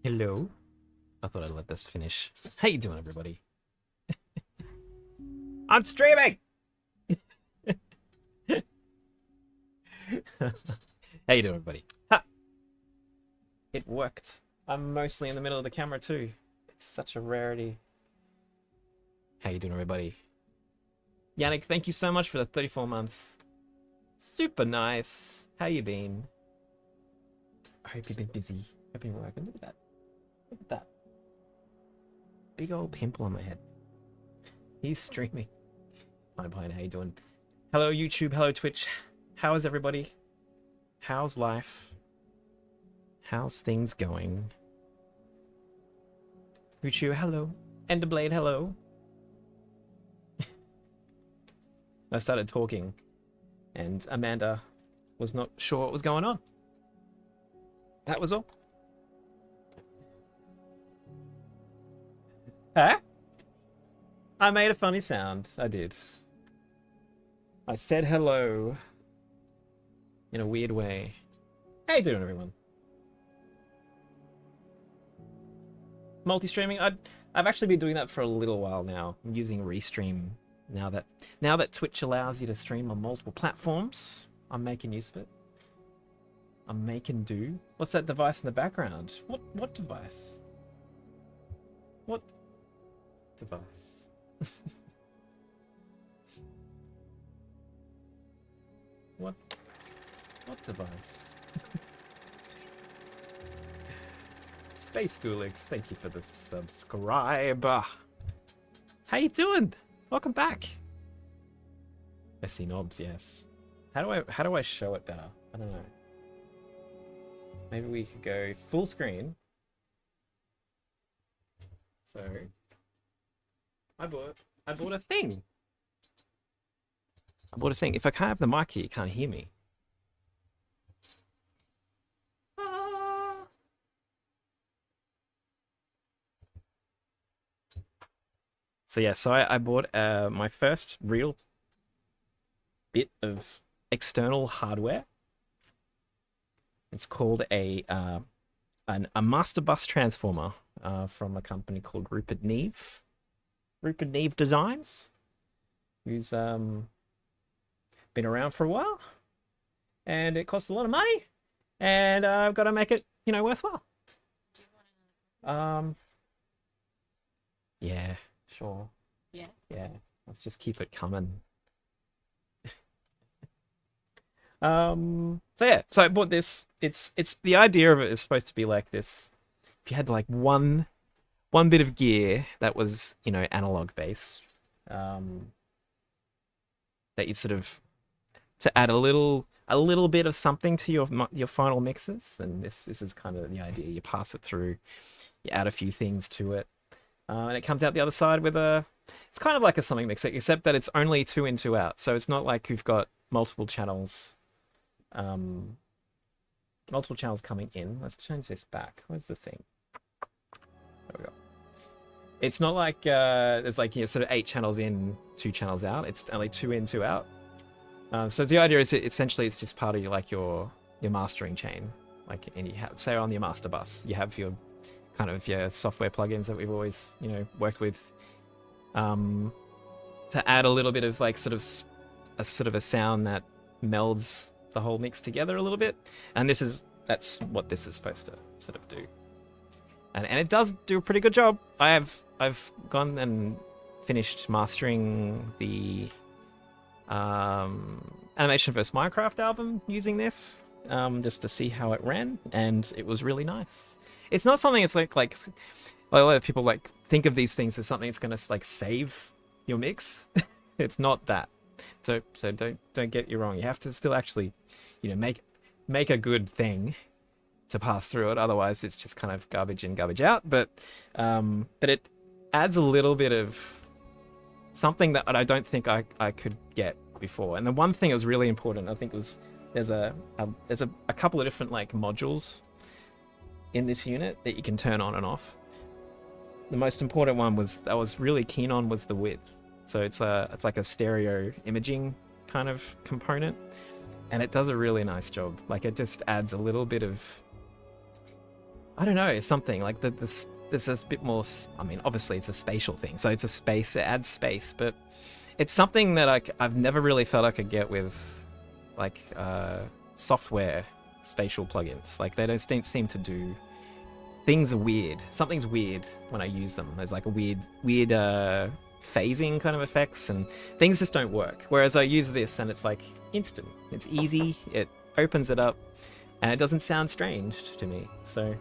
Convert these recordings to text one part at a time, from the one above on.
Hello. I thought I'd let this finish. How you doing, everybody? I'm streaming! How you doing, everybody? Ha! It worked. I'm mostly in the middle of the camera, too. It's such a rarity. How you doing, everybody? Yannick, thank you so much for the 34 months. Super nice. How you been? I hope you've been busy. I've been working. Look at that. Look at that. Big old pimple on my head. He's streaming. Fine, fine. How you doing? Hello, YouTube. Hello, Twitch. How is everybody? How's life? How's things going? Uchu, hello. Enderblade, hello. I started talking, and Amanda was not sure what was going on. That was all. Huh? I made a funny sound. I did. I said hello in a weird way. How you doing, everyone? Multi-streaming. I've actually been doing that for a little while now. I'm using Restream now that Twitch allows you to stream on multiple platforms. I'm making use of it. I'm making do. What's that device in the background? What device? What device? What device? Space Gulix, thank you for the subscribe. How you doing? Welcome back. SC knobs, yes. How do I show it better? I don't know. Maybe we could go full screen. So I bought a thing. I bought a thing. If I can't have the mic here, you can't hear me. So yeah, so I bought my first real bit of external hardware. It's called a master bus transformer from a company called Rupert Neve Designs, who's been around for a while, and it costs a lot of money, and I've got to make it, worthwhile. Yeah, sure. Yeah. Let's just keep it coming. So yeah, so I bought this. It's the idea of it is supposed to be like this. If you had like one bit of gear that was, analog based, that you sort of to add a little bit of something to your final mixes, and this is kind of the idea. You pass it through, you add a few things to it, and it comes out the other side with it's kind of like a something mixer, except that it's only 2 in, 2 out. So it's not like you've got multiple channels coming in. Let's change this back. Where's the thing? There we go. It's not like there's like sort of 8 channels in, 2 channels out. It's only 2 in, 2 out. So the idea is essentially it's just part of your mastering chain. Like, and you have, say on your master bus, you have your kind of software plugins that we've always worked with, to add a little bit of like sort of a sound that melds the whole mix together a little bit. And that's what this is supposed to sort of do. And it does do a pretty good job. I've gone and finished mastering the Animation vs. Minecraft album using this, just to see how it ran, and it was really nice. It's not something it's like a lot of people like think of these things as something that's gonna like save your mix. It's not that. So don't get you wrong. You have to still actually, make a good thing to pass through it. Otherwise, it's just kind of garbage in, garbage out. But it adds a little bit of something that I don't think I could get before. And the one thing that was really important, I think, was there's a couple of different like modules in this unit that you can turn on and off. The most important one I was really keen on was the width. So it's like a stereo imaging kind of component, and it does a really nice job. Like it just adds a little bit of, I don't know, something like there's a bit more. I mean, obviously it's a spatial thing, so it's a space. It adds space, but it's something that I've never really felt I could get with like software spatial plugins. Like they don't seem to do things weird. Something's weird when I use them. There's like a weird phasing kind of effects, and things just don't work. Whereas I use this and it's like instant. It's easy. It opens it up, and it doesn't sound strange to me. So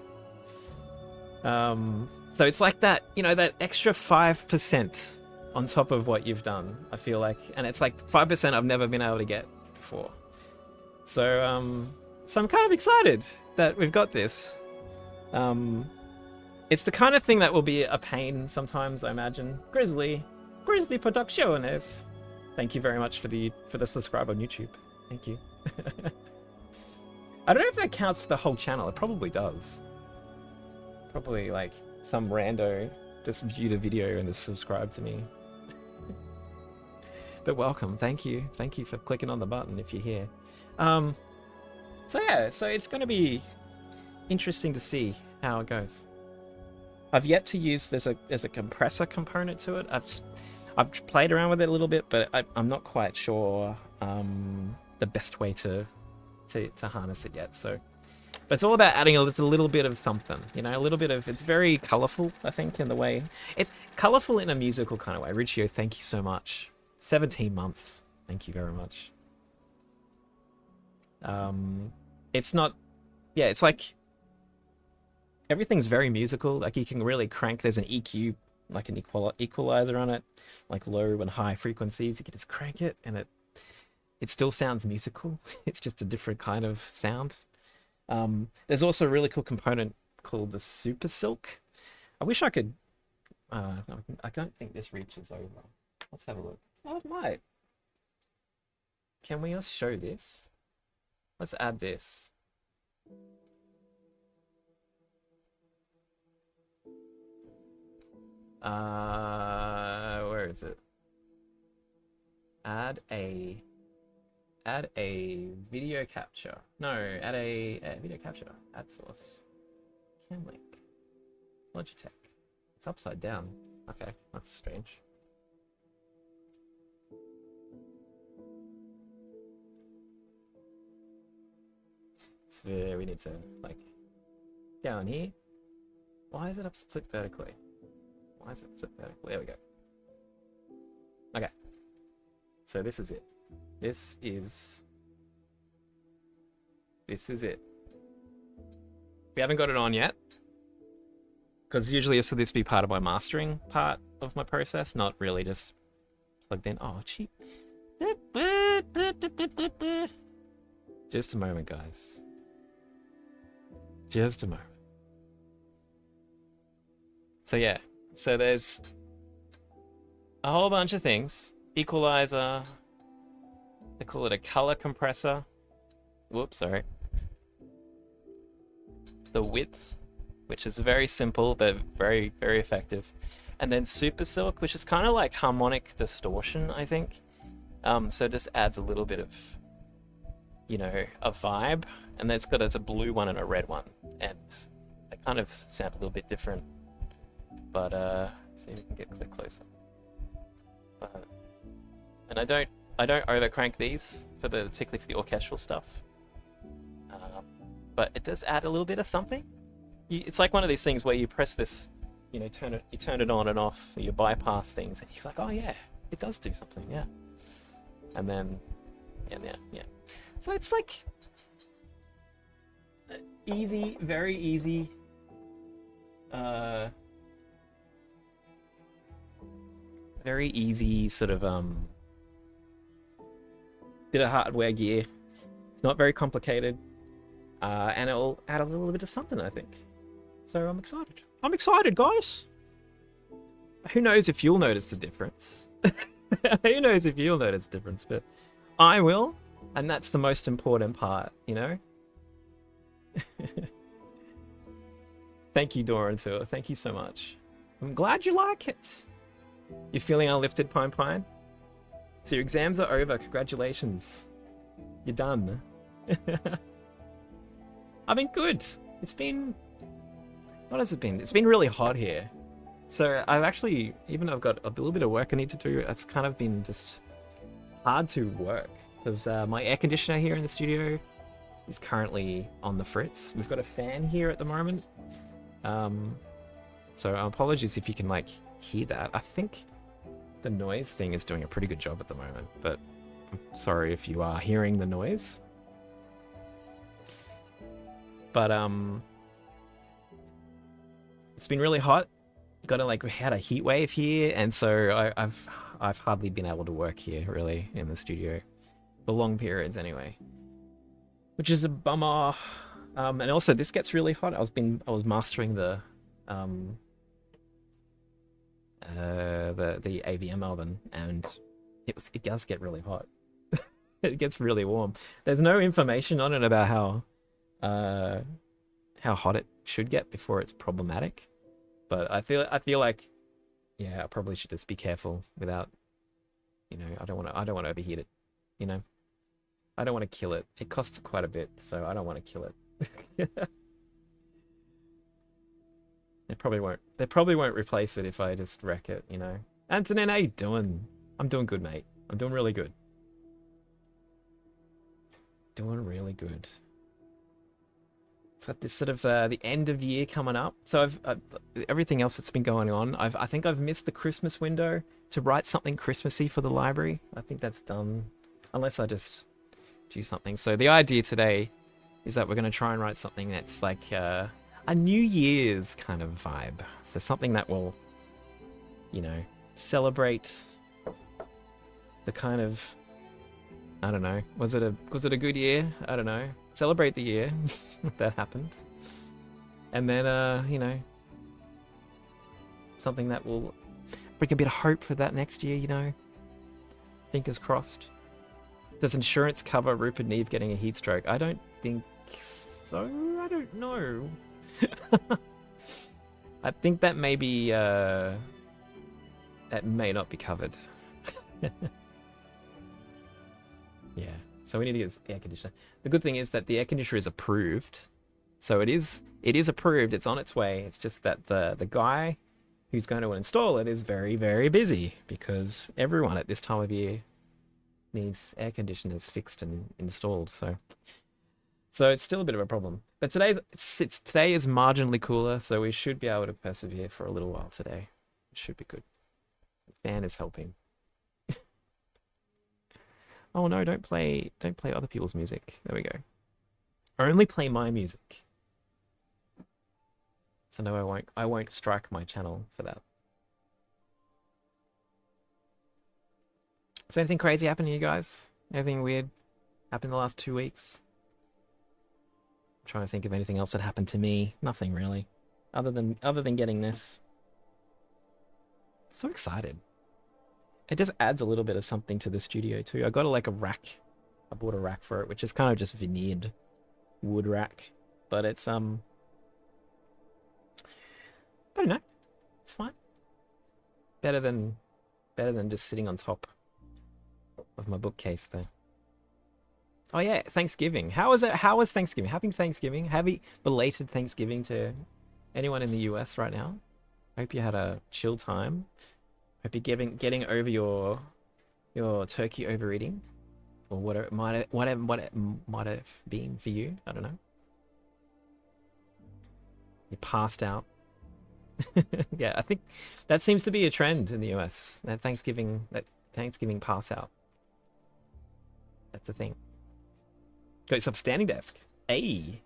it's like that, that extra 5% on top of what you've done, I feel like. And it's like 5% I've never been able to get before. So I'm kind of excited that we've got this. It's the kind of thing that will be a pain sometimes, I imagine. Grizzly Producciones. Thank you very much for the subscribe on YouTube. Thank you. I don't know if that counts for the whole channel. It probably does. Probably like some rando just viewed a video and has subscribed to me. But welcome. Thank you for clicking on the button if you're here. So it's going to be interesting to see how it goes. I've yet to use, there's a compressor component to it. I've played around with it a little bit, but I'm not quite sure the best way to harness it yet. So, but it's all about adding a little bit of something, a little bit of. It's very colorful, I think, in the way it's colorful in a musical kind of way. Riccio, thank you so much. 17 months. Thank you very much. It's not. Yeah, it's like. Everything's very musical. Like you can really crank. There's an EQ, like an equalizer on it, like low and high frequencies. You can just crank it, and it still sounds musical. It's just a different kind of sound. There's also a really cool component called the Super Silk. I wish I could. No, I don't think this reaches over. Let's have a look. Oh, it might. Can we just show this? Let's add this. Where is it? Add a video capture. No, add a video capture. Add source. Cam link. Logitech. It's upside down. Okay, that's strange. So we need to like down here. Why is it flipped vertically? Why is it flipped vertically? There we go. Okay. So this is it. This is it. We haven't got it on yet, because usually this would be part of my mastering part of my process, not really just plugged in. Oh, cheap. Just a moment, guys. Just a moment. So yeah, so there's a whole bunch of things. Equalizer. They call it a color compressor. Whoops, sorry. The width, which is very simple but very, very effective. And then Super Silk, which is kind of like harmonic distortion, I think. So it just adds a little bit of, a vibe. And then there's a blue one and a red one. And they kind of sound a little bit different. But see if we can get a bit closer. But, and I don't over crank these particularly for the orchestral stuff. But it does add a little bit of something. It's like one of these things where you press this, you know, you turn it on and off, you bypass things, and he's like, oh yeah, it does do something, yeah. And then, yeah. So it's like easy, very easy. Very easy sort of bit of hardware gear. It's not very complicated, and it'll add a little bit of something, I think. So I'm excited. I'm excited, guys. Who knows if you'll notice the difference? Who knows if you'll notice the difference? But I will, and that's the most important part, you know. Thank you, Doran Tour. Thank you so much. I'm glad you like it. You're feeling uplifted, Pine Pine? So your exams are over. Congratulations. You're done. I've been good. It's been... What has it been? It's been really hot here. So I've actually... Even though I've got a little bit of work I need to do, it's kind of been just hard to work. Because my air conditioner here in the studio is currently on the fritz. We've got a fan here at the moment. So apologies if you can, like, hear that. I think the noise thing is doing a pretty good job at the moment, but I'm sorry if you are hearing the noise. But it's been really hot. Got we had a heat wave here, and so I've hardly been able to work here really in the studio for long periods anyway, which is a bummer. And also this gets really hot. I was mastering the AVM album, and it does get really hot. It gets really warm. There's no information on it about how hot it should get before it's problematic. But I feel like, yeah, I probably should just be careful without, you know, I don't want to overheat it, you know. I don't want to kill it. It costs quite a bit, so I don't want to kill it. They probably won't replace it if I just wreck it, you know. Antonin, how you doing? I'm doing good, mate. I'm doing really good. Doing really good. It's got this sort of the end of year coming up. So I've everything else that's been going on. I think I've missed the Christmas window to write something Christmassy for the library. I think that's done, unless I just do something. So the idea today is that we're going to try and write something that's like a New Year's kind of vibe. So something that will, you know, celebrate the kind of, I don't know, was it a good year? I don't know. Celebrate the year that happened. And then, you know, something that will bring a bit of hope for that next year, you know. Fingers crossed. Does insurance cover Rupert Neve getting a heat stroke? I don't think so. I don't know. I think that maybe that may not be covered. Yeah, so we need to get the air conditioner. The good thing is that the air conditioner is approved, so it is approved. It's on its way. It's just that the guy who's going to install it is very, very busy, because everyone at this time of year needs air conditioners fixed and installed. So it's still a bit of a problem. But today is marginally cooler, so we should be able to persevere for a little while today. It should be good. The fan is helping. Oh no, don't play other people's music. There we go. Only play my music. So no, I won't strike my channel for that. So anything crazy happened to you guys? Anything weird happened in the last 2 weeks? I'm trying to think of anything else that happened to me. Nothing really. Other than getting this. So excited. It just adds a little bit of something to the studio too. I got a rack. I bought a rack for it, which is kind of just veneered wood rack. But it's I don't know. It's fine. Better than just sitting on top of my bookcase there. Oh yeah, Thanksgiving. How was it? How was Thanksgiving? Happy Thanksgiving. Happy belated Thanksgiving to Anyone in the US right now? Hope you had a chill time. Hope you're getting over your turkey overeating, or what it might have been for you. I don't know. You passed out. Yeah, I think that seems to be a trend in the US. That Thanksgiving pass out. That's the thing. Got yourself a standing desk. Hey,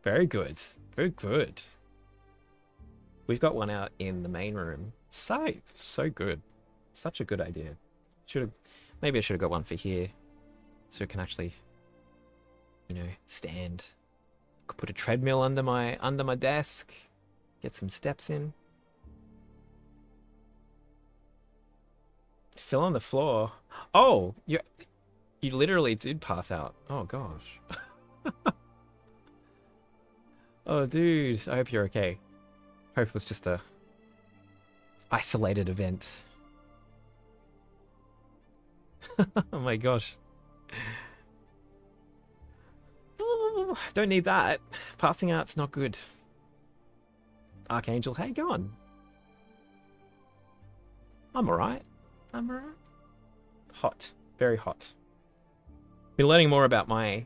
very good, very good. We've got one out in the main room. So good. Such a good idea. Maybe I should have got one for here, so it can actually, stand. Could put a treadmill under my desk. Get some steps in. Fell on the floor. Oh, you literally did pass out. Oh gosh. Oh dude, I hope you're okay. Hope it was just a isolated event. Oh my gosh. Oh, don't need that. Passing out's not good. Archangel, how you going? I'm alright. I'm alright. Hot. Very hot. Been learning more about my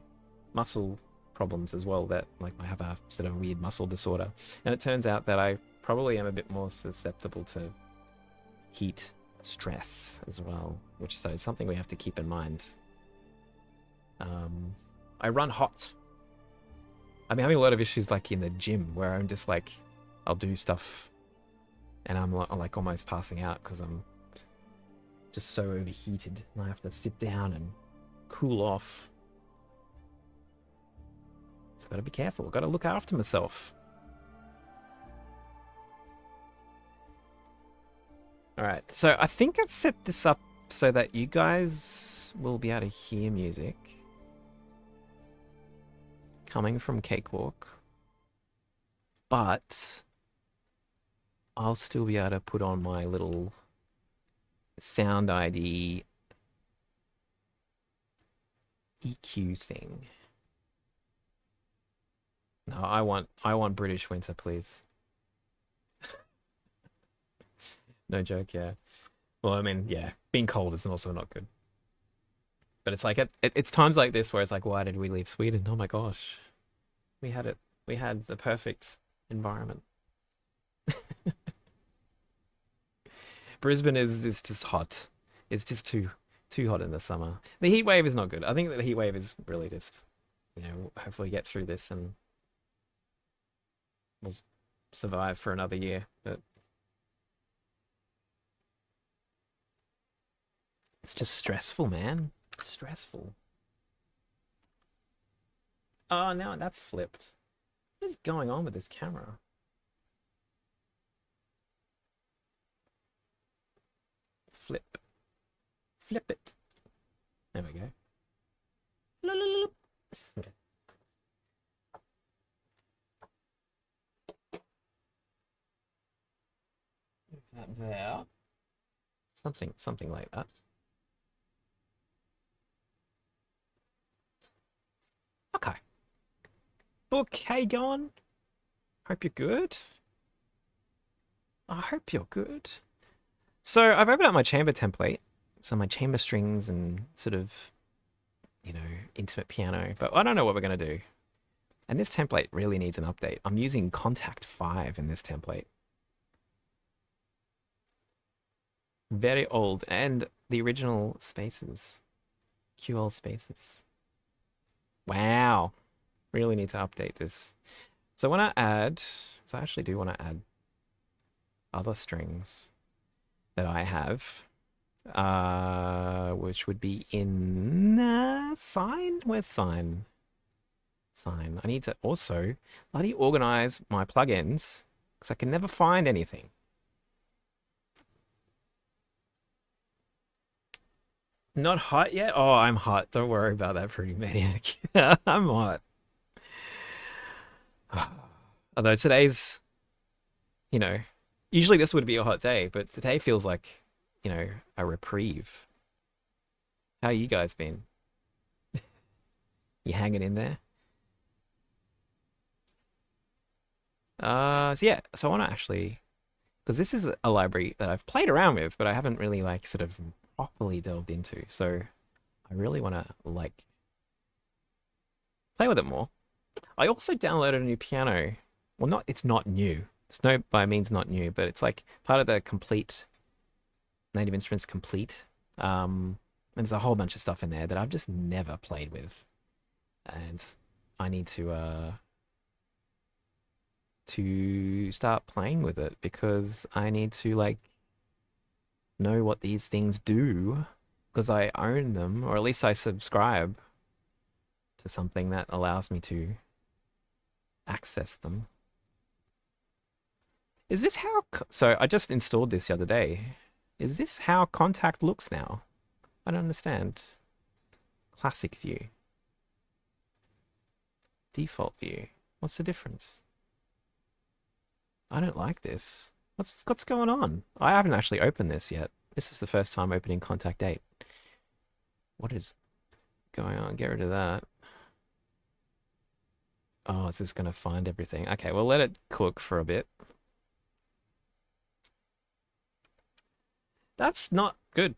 muscle problems as well, that like I have a sort of weird muscle disorder. And it turns out that I probably am a bit more susceptible to heat stress as well, which is something we have to keep in mind. I run hot. I'm having a lot of issues like in the gym where I'm just like, I'll do stuff and I'm like almost passing out because I'm just so overheated and I have to sit down and cool off. So gotta be careful, gotta look after myself. Alright, so I think I set this up so that you guys will be able to hear music coming from Cakewalk, but I'll still be able to put on my little sound ID EQ thing. No, I want British winter, please. No joke, yeah. Well, I mean, yeah, being cold is also not good. But it's like it's times like this where it's like, why did we leave Sweden? Oh my gosh, we had it. We had the perfect environment. Brisbane is just hot. It's just too hot in the summer. The heat wave is not good. I think that the heat wave is really just, hopefully get through this and we'll survive for another year. But it's just stressful, man. Stressful. Oh, now that's flipped. What is going on with this camera? Flip. Flip it. There we go. Okay. Move that there. Something like that. Okay. Book, hey gone. Hope you're good. I hope you're good. So I've opened up my chamber template. So my chamber strings and sort of, intimate piano. But I don't know what we're going to do. And this template really needs an update. I'm using Contact 5 in this template. Very old. And the original spaces. QL spaces. Wow. Really need to update this. So when I add, so I actually do want to add other strings that I have, which would be in Sign. Where's Sign? Sign. I need to also bloody organize my plugins because I can never find anything. Not hot yet? Oh, I'm hot. Don't worry about that, Pretty Maniac. I'm hot. Although today's, usually this would be a hot day, but today feels like, a reprieve. How you guys been? You hanging in there? So yeah, so I want to actually, because this is a library that I've played around with, but I haven't really like sort of properly delved into. So I really want to like play with it more. I also downloaded a new piano. Well, not it's not new. It's no by means not new, but it's like part of the complete Native Instruments complete. And there's a whole bunch of stuff in there that I've just never played with, and I need to start playing with it because I need to like know what these things do because I own them, or at least I subscribe to something that allows me to access them. Is this how... So I just installed this the other day. Is this how Contact looks now? I don't understand. Classic view. Default view. What's the difference? I don't like this. What's going on? I haven't actually opened this yet. This is the first time opening Contact 8. What is going on? Get rid of that. Oh, it's just going to find everything. Okay, we'll let it cook for a bit. That's not good.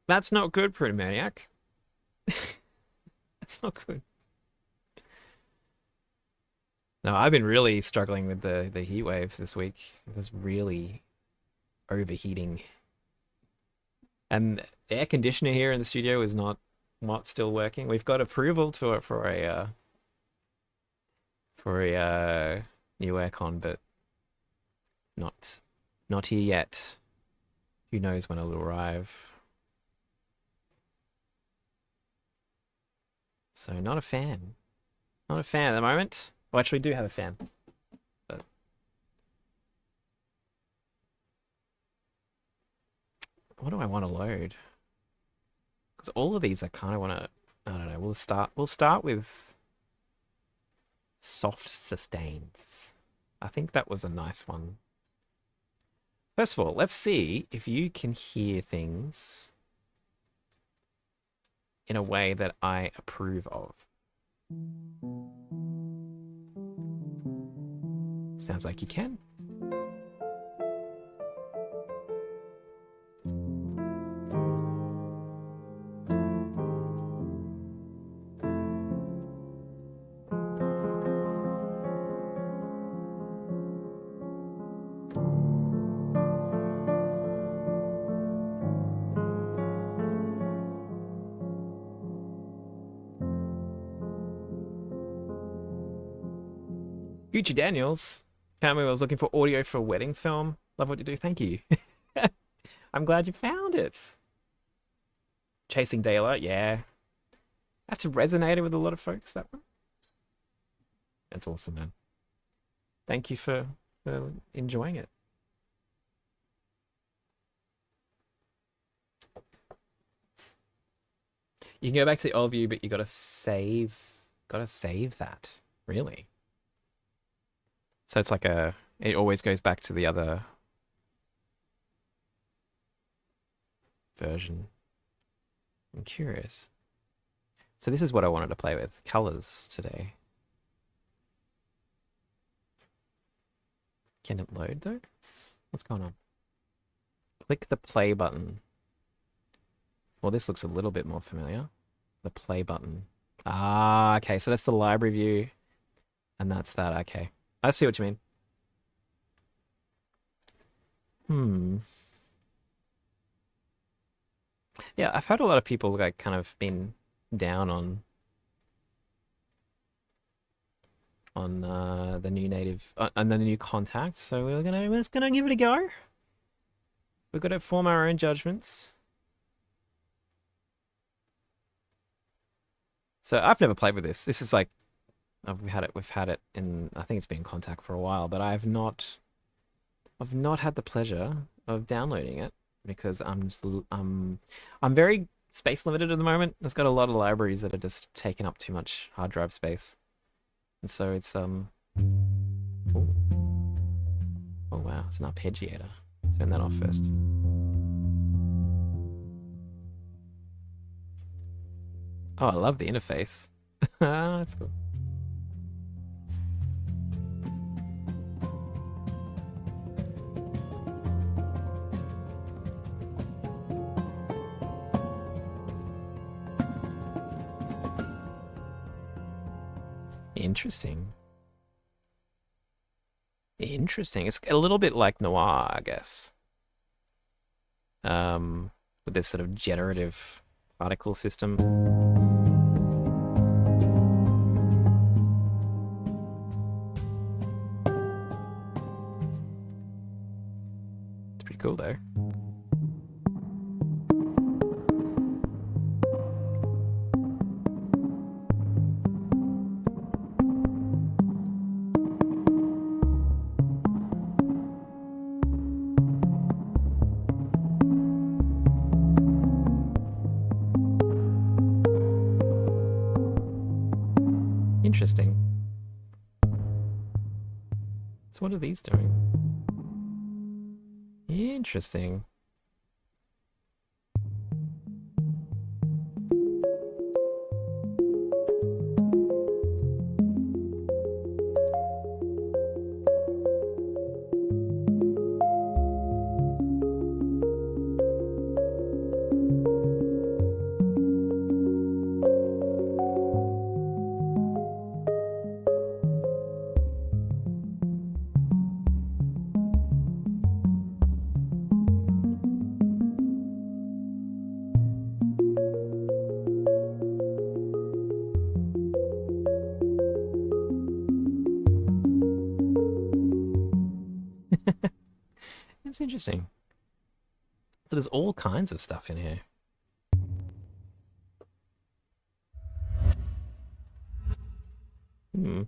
That's not good, Pretty Maniac. That's not good. No, I've been really struggling with the heat wave this week. It was really overheating. And the air conditioner here in the studio is not still working. We've got approval to it for a new aircon, but not here yet. Who knows when it'll arrive. So not a fan. Not a fan at the moment. Well, actually, we do have a fan. But what do I want to load? Because all of these I kind of want to... I don't know. We'll start with soft sustains. I think that was a nice one. First of all, let's see if you can hear things in a way that I approve of. Sounds like you can. Gucci Daniels found me when I was looking for audio for a wedding film. Love what you do. Thank you. I'm glad you found it. Chasing Daylight, yeah. That's resonated with a lot of folks, that one. That's awesome, man. Thank you for enjoying it. You can go back to the old view, but you gotta save that. Really? So it's like it always goes back to the other version. I'm curious. So this is what I wanted to play with, colors today. Can it load though? What's going on? Click the play button. Well, this looks a little bit more familiar. The play button. Ah, okay, so that's the library view. And that's that, okay. I see what you mean. Yeah, I've heard a lot of people like kind of been down on the new native and the new Contact, so we're just gonna give it a go. We've got to form our own judgments. So I've never played with this. This is like we've had it in, I think it's been in Contact for a while, but I've not had the pleasure of downloading it because I'm very space limited at the moment. It's got a lot of libraries that are just taking up too much hard drive space. And so it's ooh. Oh wow, it's an arpeggiator. Turn that off first. Oh, I love the interface. That's cool. Interesting. Interesting. It's a little bit like noir, I guess. With this sort of generative particle system. It's pretty cool though. Interesting. So what are these doing? Interesting. It's interesting. So there's all kinds of stuff in here. Hmm.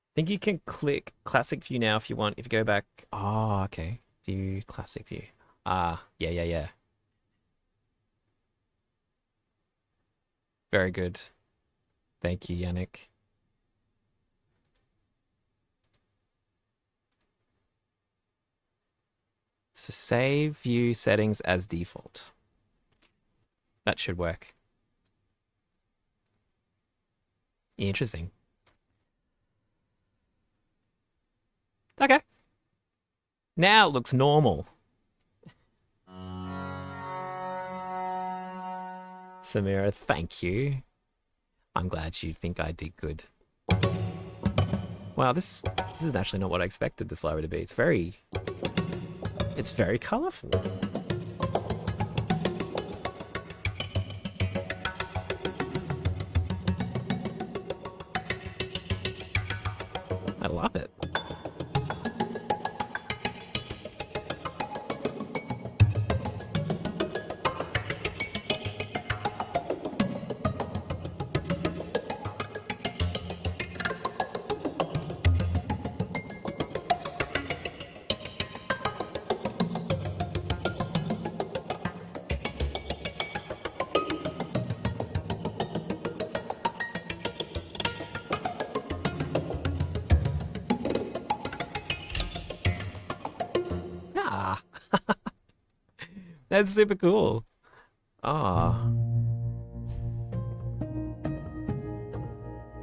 I think you can click classic view now if you want. If you go back. Oh, okay. View, classic view. Ah, yeah. Very good. Thank you, Yannick. So save view settings as default. That should work. Interesting. Okay. Now it looks normal. Samira, thank you. I'm glad you think I did good. Wow, this is actually not what I expected this library to be. It's very colorful. I love it. That's super cool. Ah.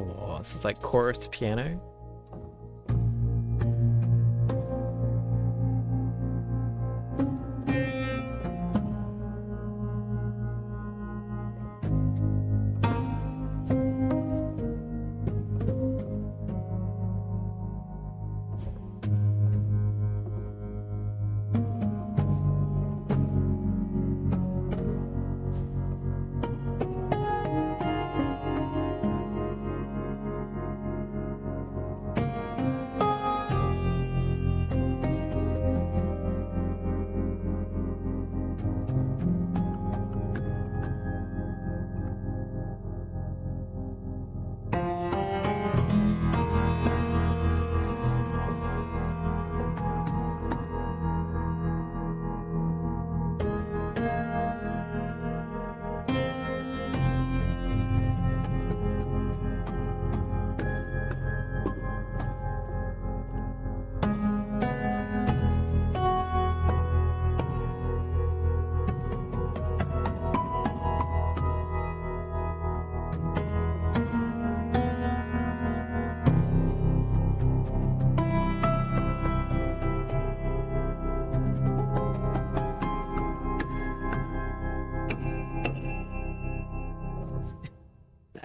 Oh, this is like chorus piano.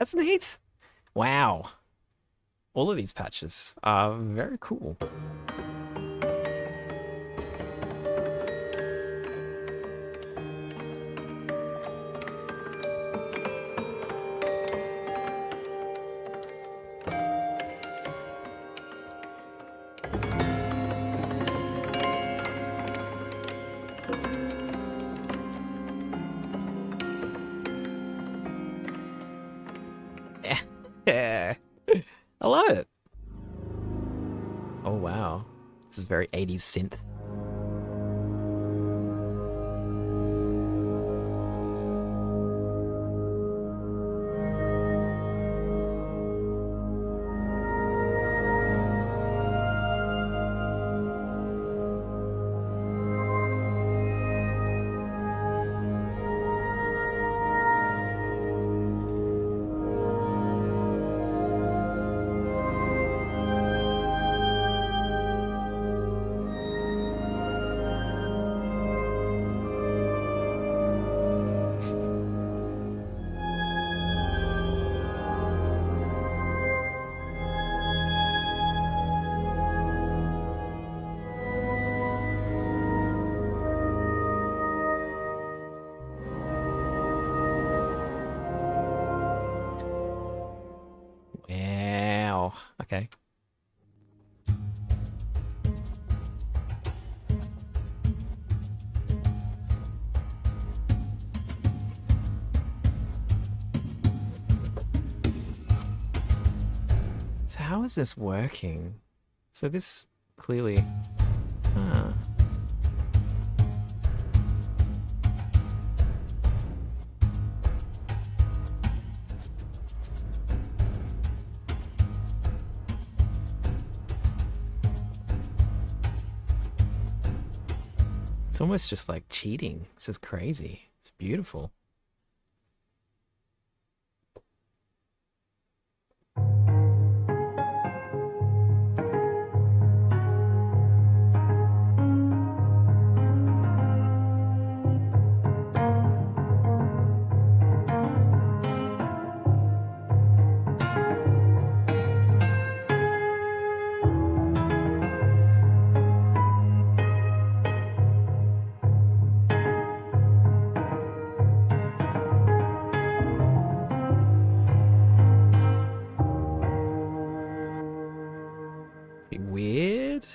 That's neat. Wow. All of these patches are very cool. Yeah. I love it. Oh, wow. This is very 80s synth. Wow. Okay. So how is this working? So this clearly... Huh. It's almost just like cheating. This is crazy. It's beautiful. Weird.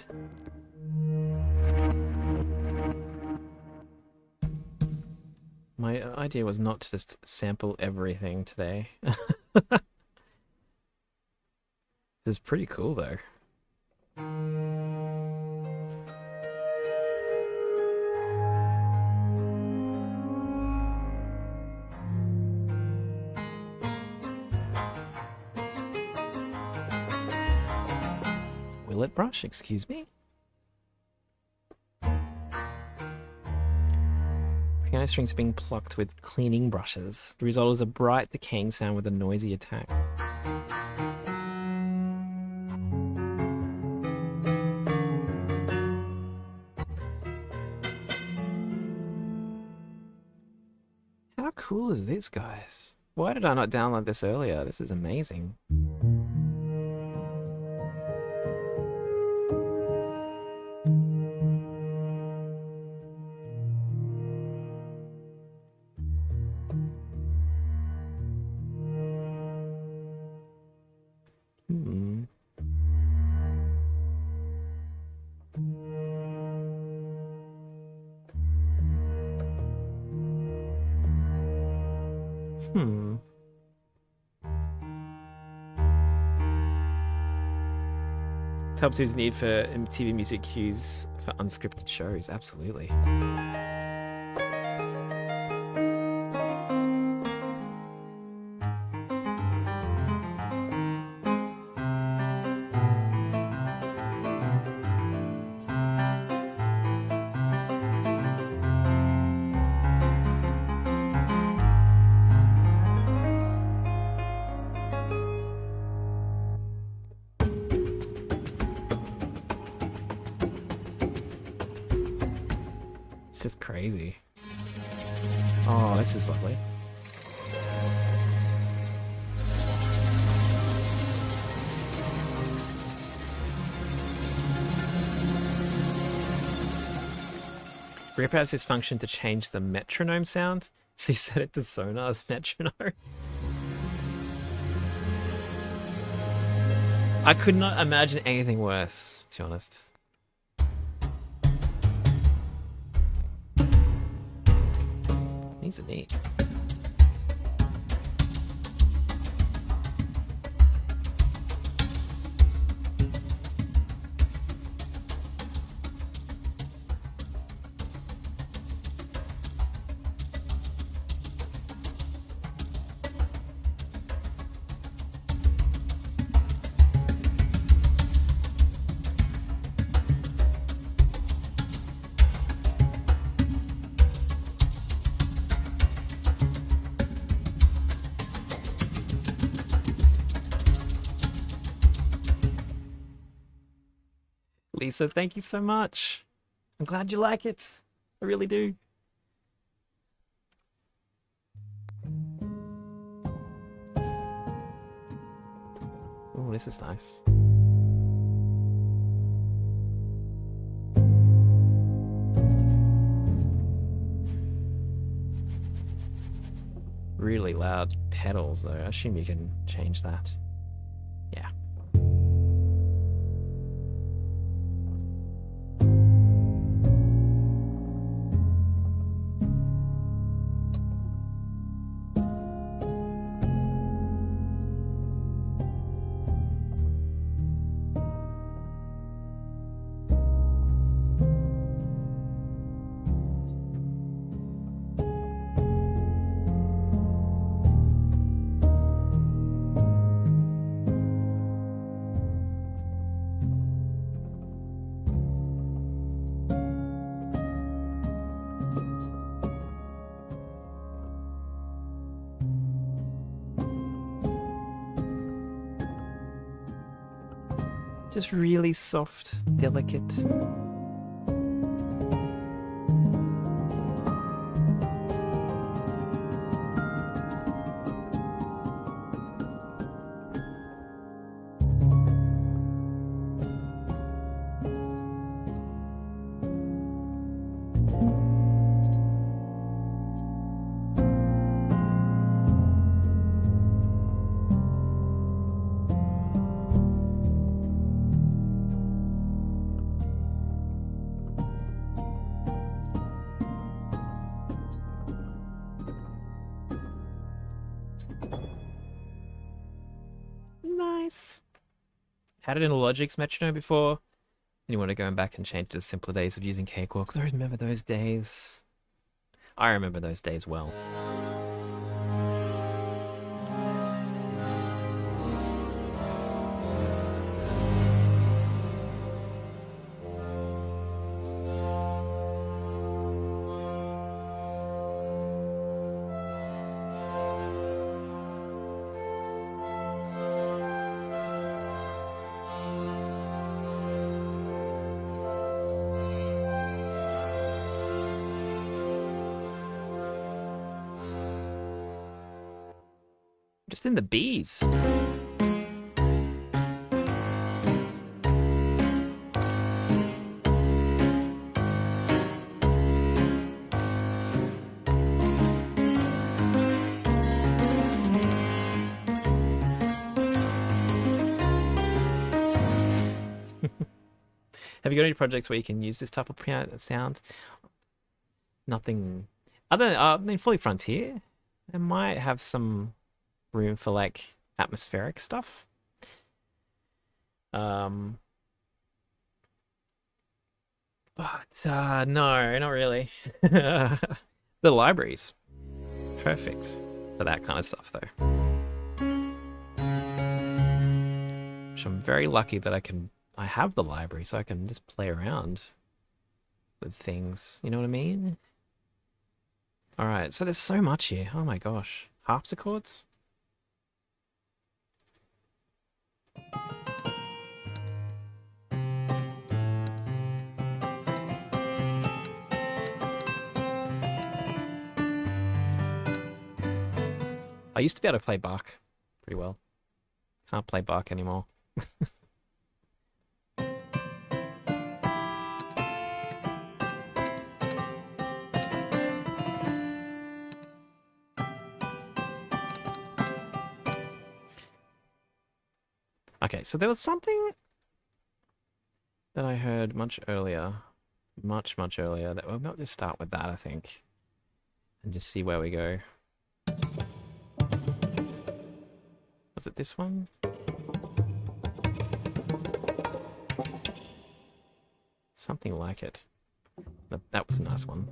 My idea was not to just sample everything today. This is pretty cool though. Willet brush, excuse me? Piano strings being plucked with cleaning brushes. The result is a bright, decaying sound with a noisy attack. How cool is this, guys? Why did I not download this earlier? This is amazing. Tub 2's need for TV music cues for unscripted shows, absolutely. It's just crazy. Oh, this is lovely. Reaper has this function to change the metronome sound, so you set it to Sonar's metronome. I could not imagine anything worse, to be honest. These are neat. Lisa, thank you so much. I'm glad you like it. I really do. Oh, this is nice. Really loud pedals, though. I assume you can change that. Yeah. Just really soft, delicate. Nice. Had it in a Logic's metronome before. And you want to go back and change to the simpler days of using Cakewalk. I remember those days. I remember those days well. Just in the bees. Have you got any projects where you can use this type of piano sound? Nothing other than Fully Frontier. It might have some room for like atmospheric stuff. But no, not really. The library's perfect for that kind of stuff though. Which I'm very lucky that I have the library so I can just play around with things, you know what I mean? All right, so there's so much here. Oh my gosh. Harpsichords? I used to be able to play Bach pretty well. Can't play Bach anymore. Okay, so there was something that I heard much earlier. Much earlier. That we'll just start with that, I think. And just see where we go. Was it this one? Something like it. That was a nice one.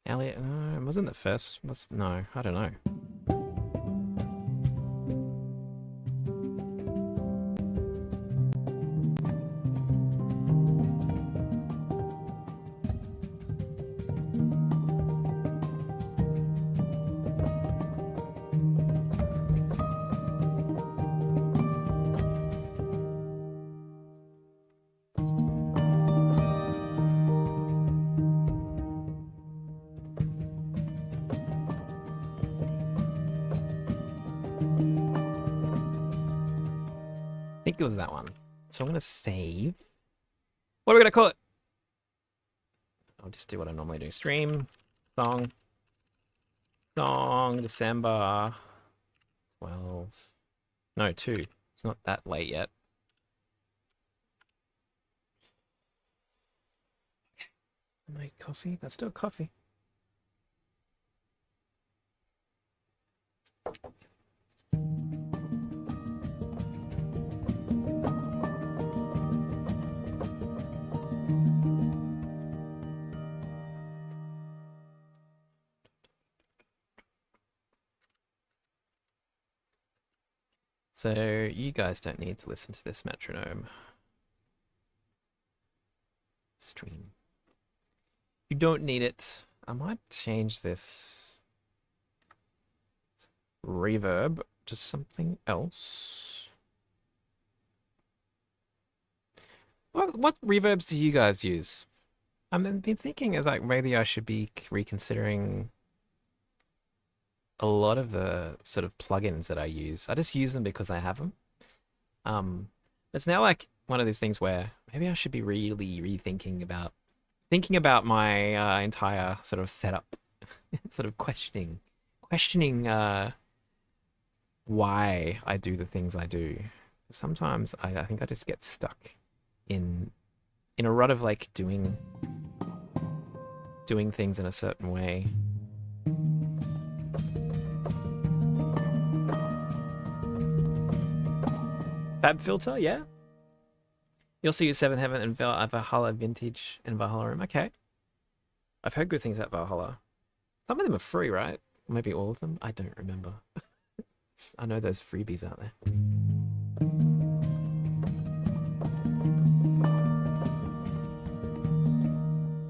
Elliot, no, it wasn't the first. No, I don't know. I think it was that one. So I'm going to save. What are we going to call it? I'll just do what I normally do. Stream, song, December 12. No, 2. It's not that late yet. Make coffee. Let's do a coffee. So you guys don't need to listen to this metronome. Stream. You don't need it. I might change this reverb to something else. What reverbs do you guys use? I've been thinking as like maybe I should be reconsidering a lot of the sort of plugins that I use. I just use them because I have them. It's now like one of these things where maybe I should be really thinking about my entire sort of setup, sort of questioning why I do the things I do. Sometimes I think I just get stuck in a rut of like doing things in a certain way. Fab filter, yeah. You also use Seventh Heaven and Valhalla Vintage and Valhalla Room. Okay. I've heard good things about Valhalla. Some of them are free, right? Maybe all of them? I don't remember. I know there's freebies out there.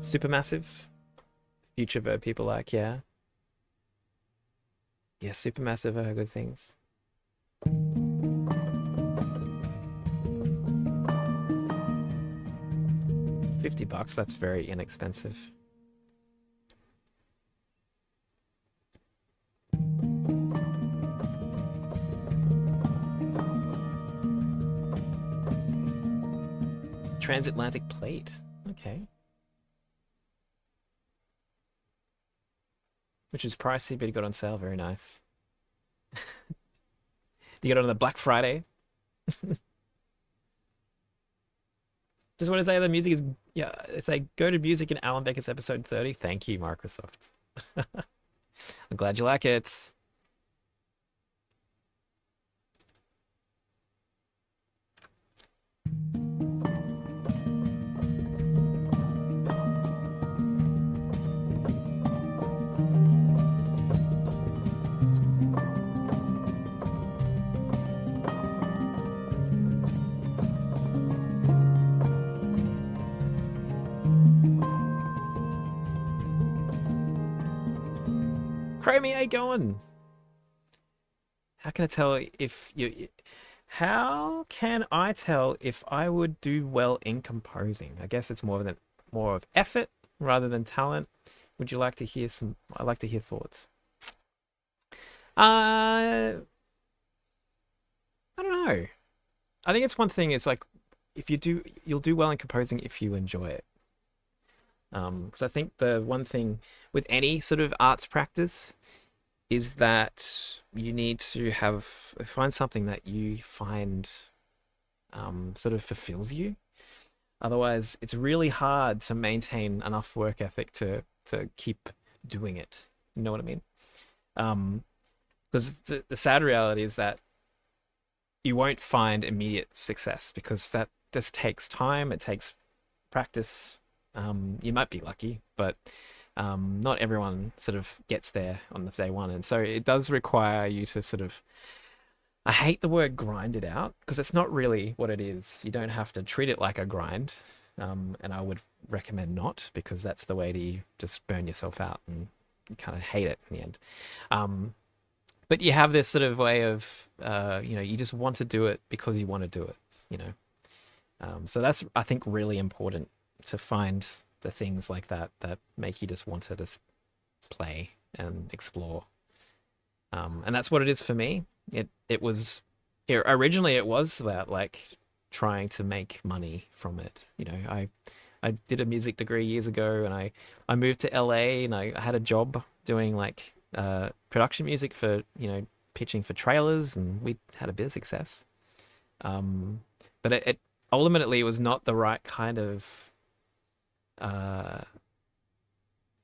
Supermassive. Future verb people like, yeah. Yeah, Supermassive, I heard good things. $50, that's very inexpensive. Transatlantic plate. Okay. Which is pricey, but it got on sale. Very nice. You got it on the Black Friday. Just want to say the music is, yeah, it's like go to music in Alan Becker's episode 30. Thank you, Microsoft. I'm glad you like it. Chromie, how you going? How can I tell if you... How can I tell if I would do well in composing? I guess it's more of effort rather than talent. Would you like to hear some... I'd like to hear thoughts. I don't know. I think it's one thing. It's like if you do, you'll do well in composing if you enjoy it. Because I think the one thing with any sort of arts practice is that you need to find something that you find sort of fulfills you. Otherwise, it's really hard to maintain enough work ethic to keep doing it. You know what I mean? Because the sad reality is that you won't find immediate success because that just takes time. It takes practice. You might be lucky, but not everyone sort of gets there on the day one. And so it does require you to sort of, I hate the word grind it out because it's not really what it is. You don't have to treat it like a grind. And I would recommend not, because that's the way to you just burn yourself out and you kind of hate it in the end. But you have this sort of way of, you just want to do it because you want to do it, you know. So that's, I think, really important to find the things like that that make you just want to just play and explore. And that's what it is for me. Originally it was about like trying to make money from it. You know, I did a music degree years ago, and I moved to LA, and I had a job doing like production music for, pitching for trailers, and we had a bit of success. But it ultimately was not the right kind of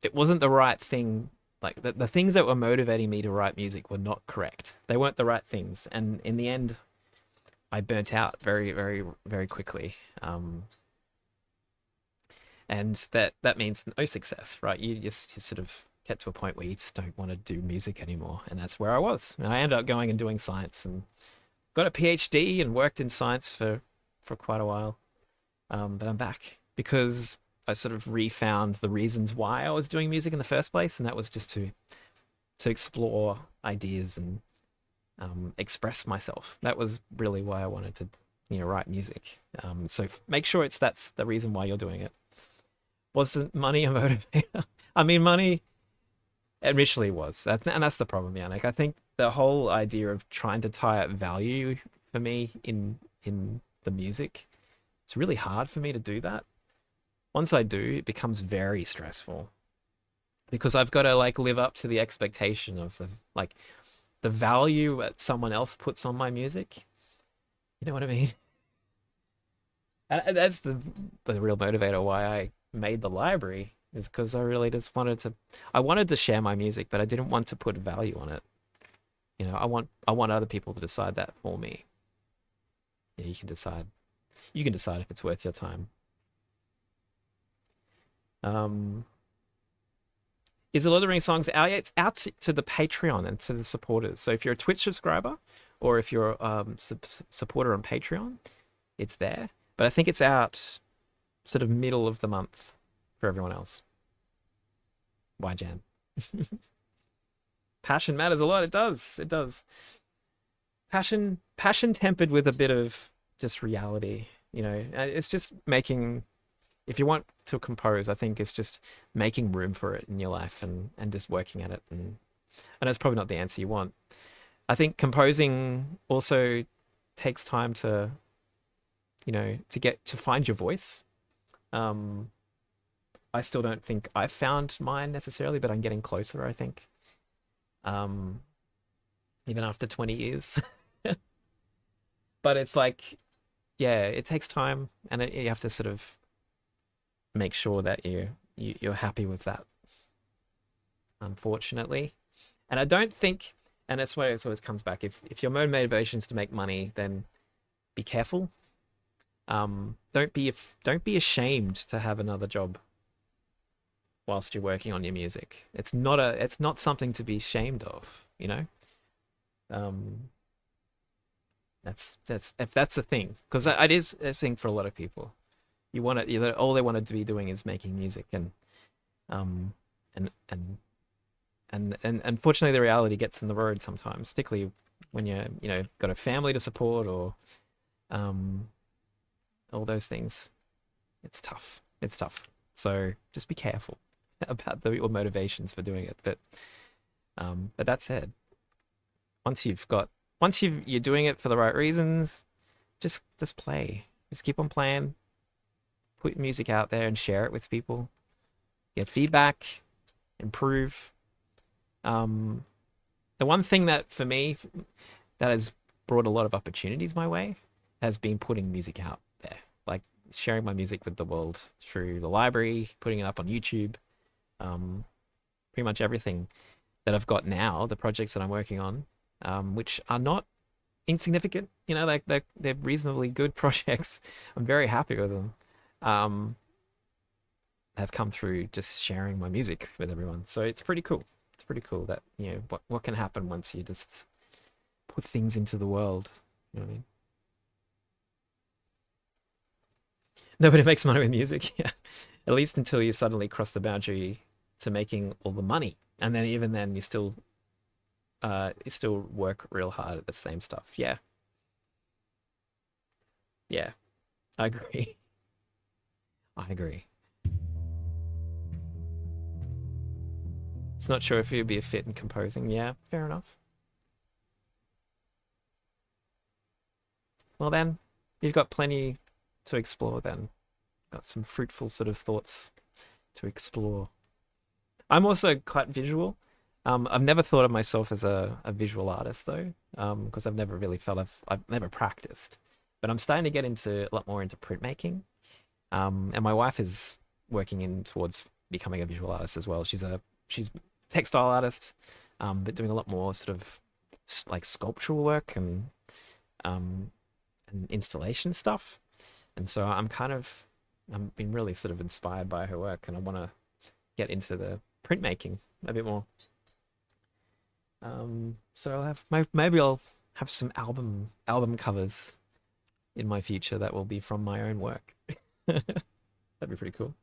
it wasn't the right thing. Like the things that were motivating me to write music were not correct. They weren't the right things. And in the end, I burnt out very, very, very quickly. And that means no success, right? You sort of get to a point where you just don't want to do music anymore. And that's where I was. And I ended up going and doing science and got a PhD and worked in science for quite a while. But I'm back because I sort of refound the reasons why I was doing music in the first place, and that was just to explore ideas and express myself. That was really why I wanted to, write music. So make sure that's the reason why you're doing it. Wasn't money a motivator? I mean, money initially was, and that's the problem, Yannick. I think the whole idea of trying to tie up value for me in the music, it's really hard for me to do that. Once I do, it becomes very stressful because I've got to like live up to the expectation of the value that someone else puts on my music. You know what I mean? And that's the real motivator why I made the library, is because I really just I wanted to share my music, but I didn't want to put value on it. I want other people to decide that for me. Yeah, you can decide if it's worth your time. Is the Lord of the Rings songs out yet? It's out to the Patreon and to the supporters. So if you're a Twitch subscriber or if you're a supporter on Patreon, it's there. But I think it's out sort of middle of the month for everyone else. Why, Jan? Passion matters a lot. It does. It does. Passion tempered with a bit of just reality. It's just making. If you want to compose, I think it's just making room for it in your life and just working at it. And that's probably not the answer you want. I think composing also takes time to, to find your voice. I still don't think I've found mine necessarily, but I'm getting closer, I think. Even after 20 years. But it's like, yeah, it takes time, and you have to sort of make sure that you're happy with that, unfortunately. And I don't think, and that's where it always comes back, if your motivation is to make money, then be careful. Don't be ashamed to have another job whilst you're working on your music. It's not something to be ashamed of, that's if that's a thing, because it is a thing for a lot of people. All they wanted to be doing is making music, and unfortunately the reality gets in the road sometimes, particularly when you're got a family to support or all those things. It's tough. So just be careful about your motivations for doing it. But that said, once you're doing it for the right reasons, just play. Just keep on playing, put music out there and share it with people. Get feedback, improve. Um, the one thing that for me that has brought a lot of opportunities my way has been putting music out there, like sharing my music with the world through the library, putting it up on YouTube. Um, Pretty much everything that I've got now, the projects that I'm working on, which are not insignificant. You know, like they're reasonably good projects. I'm very happy with them. Um, have come through just sharing my music with everyone. So it's pretty cool. It's pretty cool that, you know, what can happen once you just put things into the world. You know what I mean? Nobody makes money with music. Yeah. At least until you suddenly cross the boundary to making all the money. And then even then you still work real hard at the same stuff. Yeah. Yeah. I agree. I agree. It's not sure if you'd be a fit in composing. Yeah, fair enough. Well then, you've got plenty to explore then. Got some fruitful sort of thoughts to explore. I'm also quite visual. I've never thought of myself as a visual artist though, because I've never really felt I've never practiced. But I'm starting to get into a lot more into printmaking. And my wife is working in towards becoming a visual artist as well. She's textile artist, but doing a lot more sort of like sculptural work um, and installation stuff. And so I'm been really sort of inspired by her work, and I want to get into the printmaking a bit more. So maybe I'll have some album covers in my future that will be from my own work. That'd be pretty cool.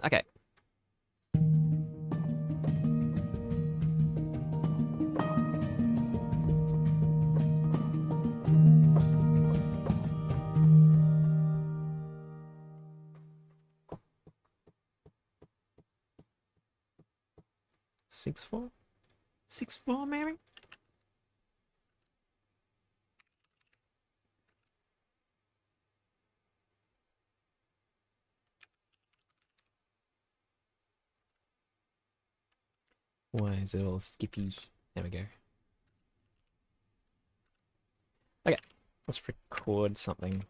Okay. Six four, 6/4 maybe. Why is it all skippy? There we go. Okay, let's record something.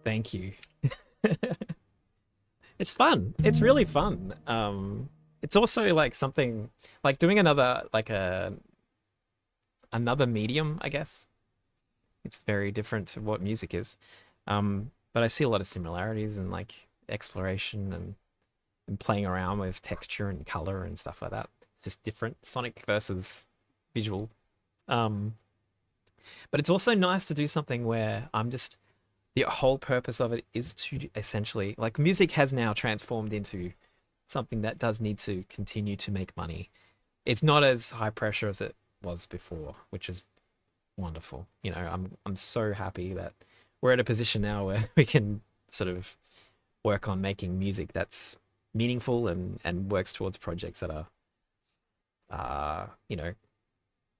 Thank you. It's fun. It's really fun. It's also like something like doing another medium, I guess. It's very different to what music is. But I see a lot of similarities in like exploration and playing around with texture and color and stuff like that. It's just different, sonic versus visual. Um, but it's also nice to do something where the whole purpose of it is to essentially, like, music has now transformed into something that does need to continue to make money. It's not as high pressure as it was before, which is wonderful. You know, I'm so happy that we're at a position now where we can sort of work on making music that's meaningful and works towards projects that are you know,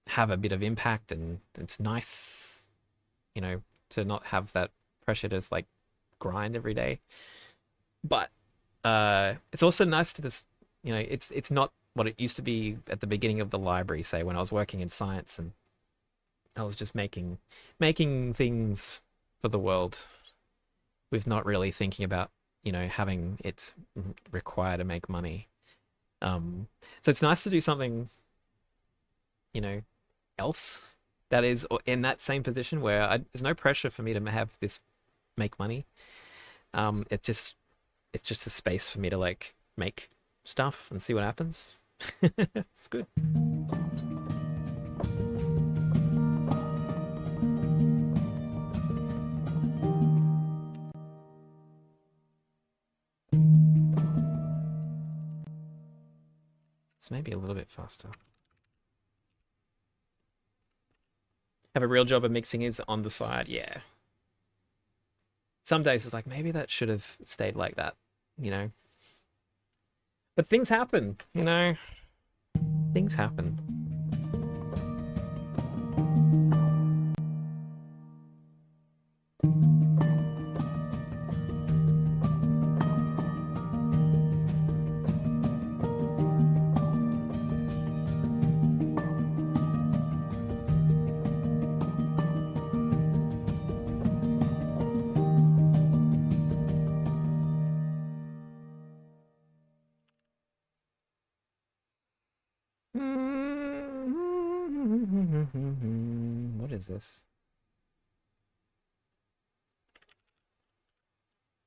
have a bit of impact, and it's nice, you know, to not have that pressure to just like grind every day. But it's also nice to just, you know, it's not what it used to be at the beginning of the library, say when I was working in science and I was just making things for the world with not really thinking about, you know, having it require to make money. So it's nice to do something, you know, else that is in that same position where there's no pressure for me to have this make money. It's just a space for me to like make stuff and see what happens. It's good. It's maybe a little bit faster. have a real job of mixing is on the side. Yeah. Some days it's like maybe that should have stayed like that, you know. But things happen, you know. Things happen. What is this?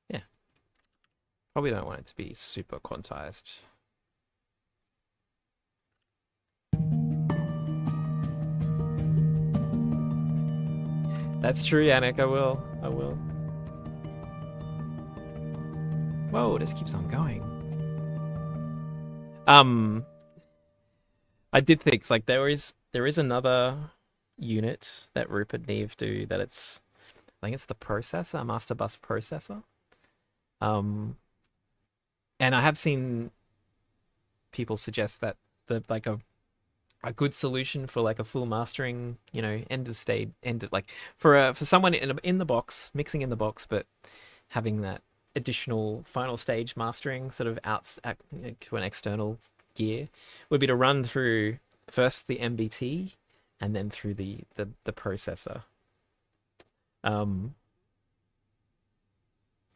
Yeah. Probably don't want it to be super quantized. That's true, Yannick. I will. I will. Whoa, this keeps on going. I did think it's like there is another unit that Rupert Neve do that I think it's the processor, master bus processor. Um, and I have seen people suggest that the like a good solution for like a full mastering, you know, end of stage, end of, like for someone in the box, mixing in the box, but having that additional final stage mastering sort of to an external gear would be to run through first the MBT and then through the processor. And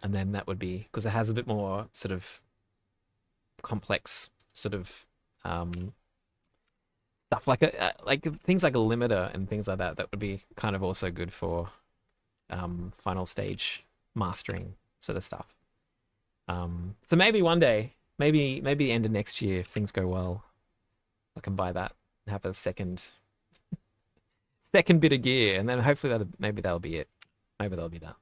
then that would be because it has a bit more sort of complex sort of stuff like like things like a limiter and things like that. That would be kind of also good for final stage mastering sort of stuff. So maybe one day, maybe the end of next year, if things go well, I can buy that and have a second bit of gear, and then hopefully maybe that'll be it. Maybe that'll be that.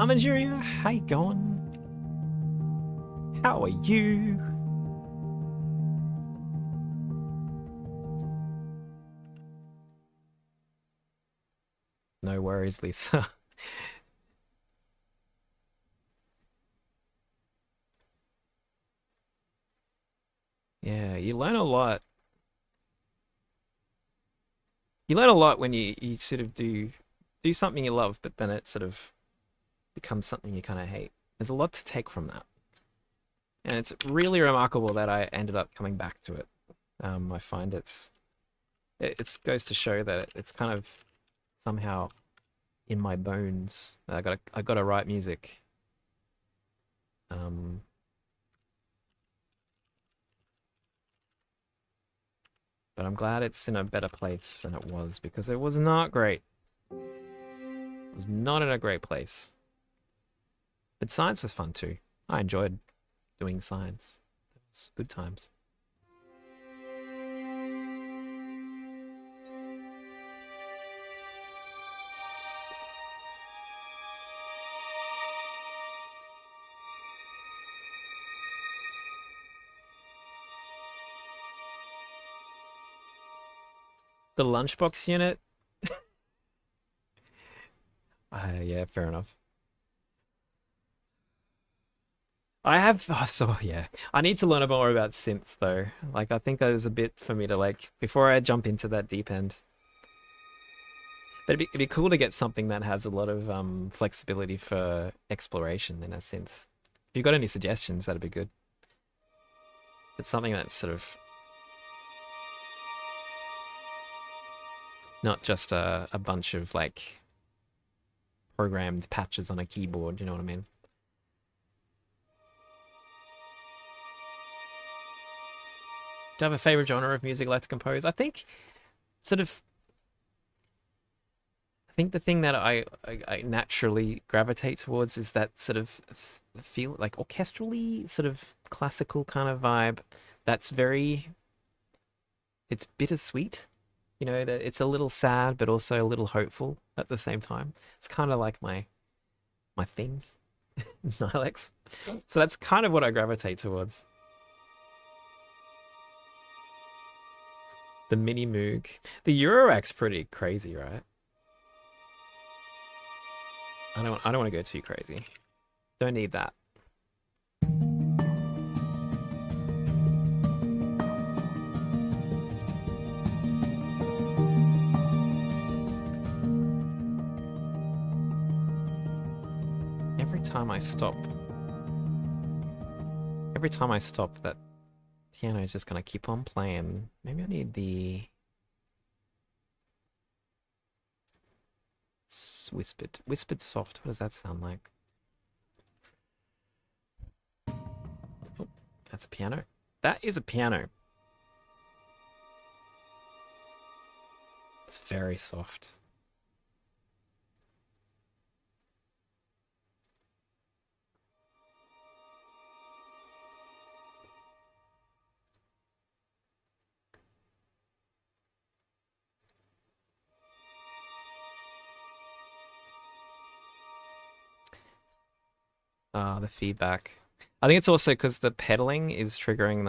Manjuria, how you going? How are you? No worries, Lisa. Yeah, you learn a lot. You learn a lot when you sort of do something you love, but then it sort of becomes something you kind of hate. There's a lot to take from that. And it's really remarkable that I ended up coming back to it. I find it goes to show that it's kind of somehow in my bones. I gotta write music. But I'm glad it's in a better place than it was, because it was not great. It was not in a great place. But science was fun too. I enjoyed doing science. It was good times. The lunchbox unit? Yeah, fair enough. I have, oh, so yeah. I need to learn more about synths though. Like, I think there's a bit for me to like, before I jump into that deep end. But it'd be cool to get something that has a lot of flexibility for exploration in a synth. If you've got any suggestions, that'd be good. It's something that's sort of not just a bunch of like programmed patches on a keyboard, you know what I mean? Do you have a favorite genre of music you like to compose? I think think the thing that I naturally gravitate towards is that sort of feel like orchestrally sort of classical kind of vibe. That's very, it's bittersweet. You know, that it's a little sad, but also a little hopeful at the same time. It's kind of like my thing, Nilex. So that's kind of what I gravitate towards. The mini Moog. The Eurorack's pretty crazy, right? I don't want to go too crazy. Don't need that. Every time I stop, that piano is just gonna keep on playing. Maybe I need the whispered soft. What does that sound like? Oh, that's a piano. That is a piano. It's very soft. The feedback. I think it's also because the pedaling is triggering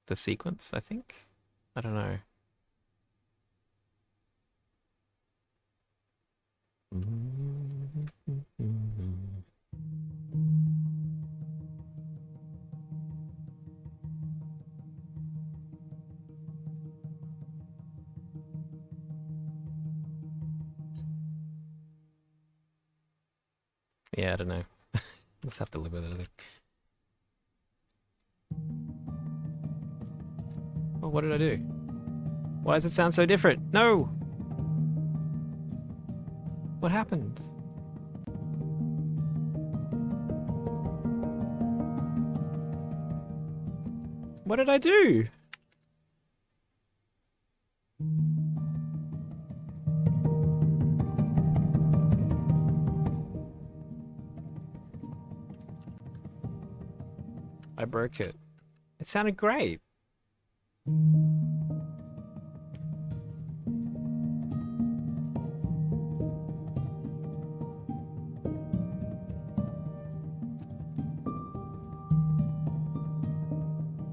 the sequence, I think. I don't know. Yeah, I don't know. Let's have to live with it, I think. Oh, what did I do? Why does it sound so different? No! What happened? What did I do? I broke it. It sounded great.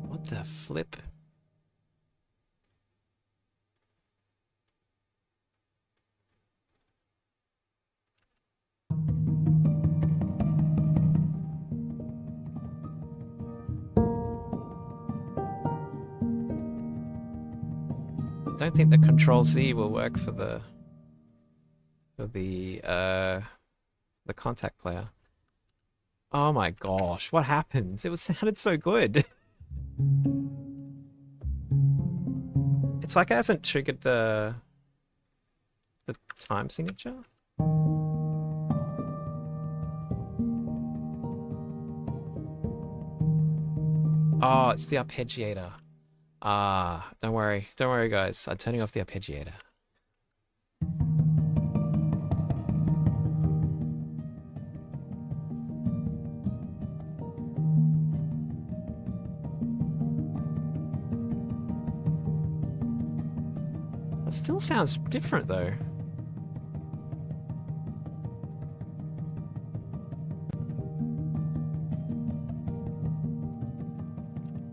What the flip? I don't think the Control Z will work for the contact player. Oh my gosh, what happened? It sounded so good. It's like it hasn't triggered the time signature. Oh, it's the arpeggiator. Ah, don't worry guys, I'm turning off the arpeggiator. It still sounds different though.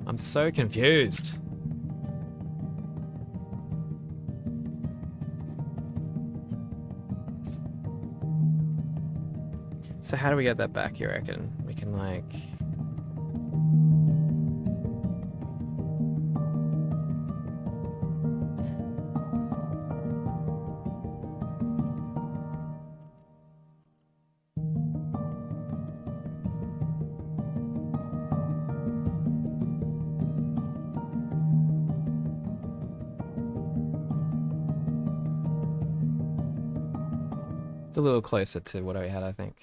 I'm so confused. So how do we get that back, you reckon? We can like... It's a little closer to what I had, I think.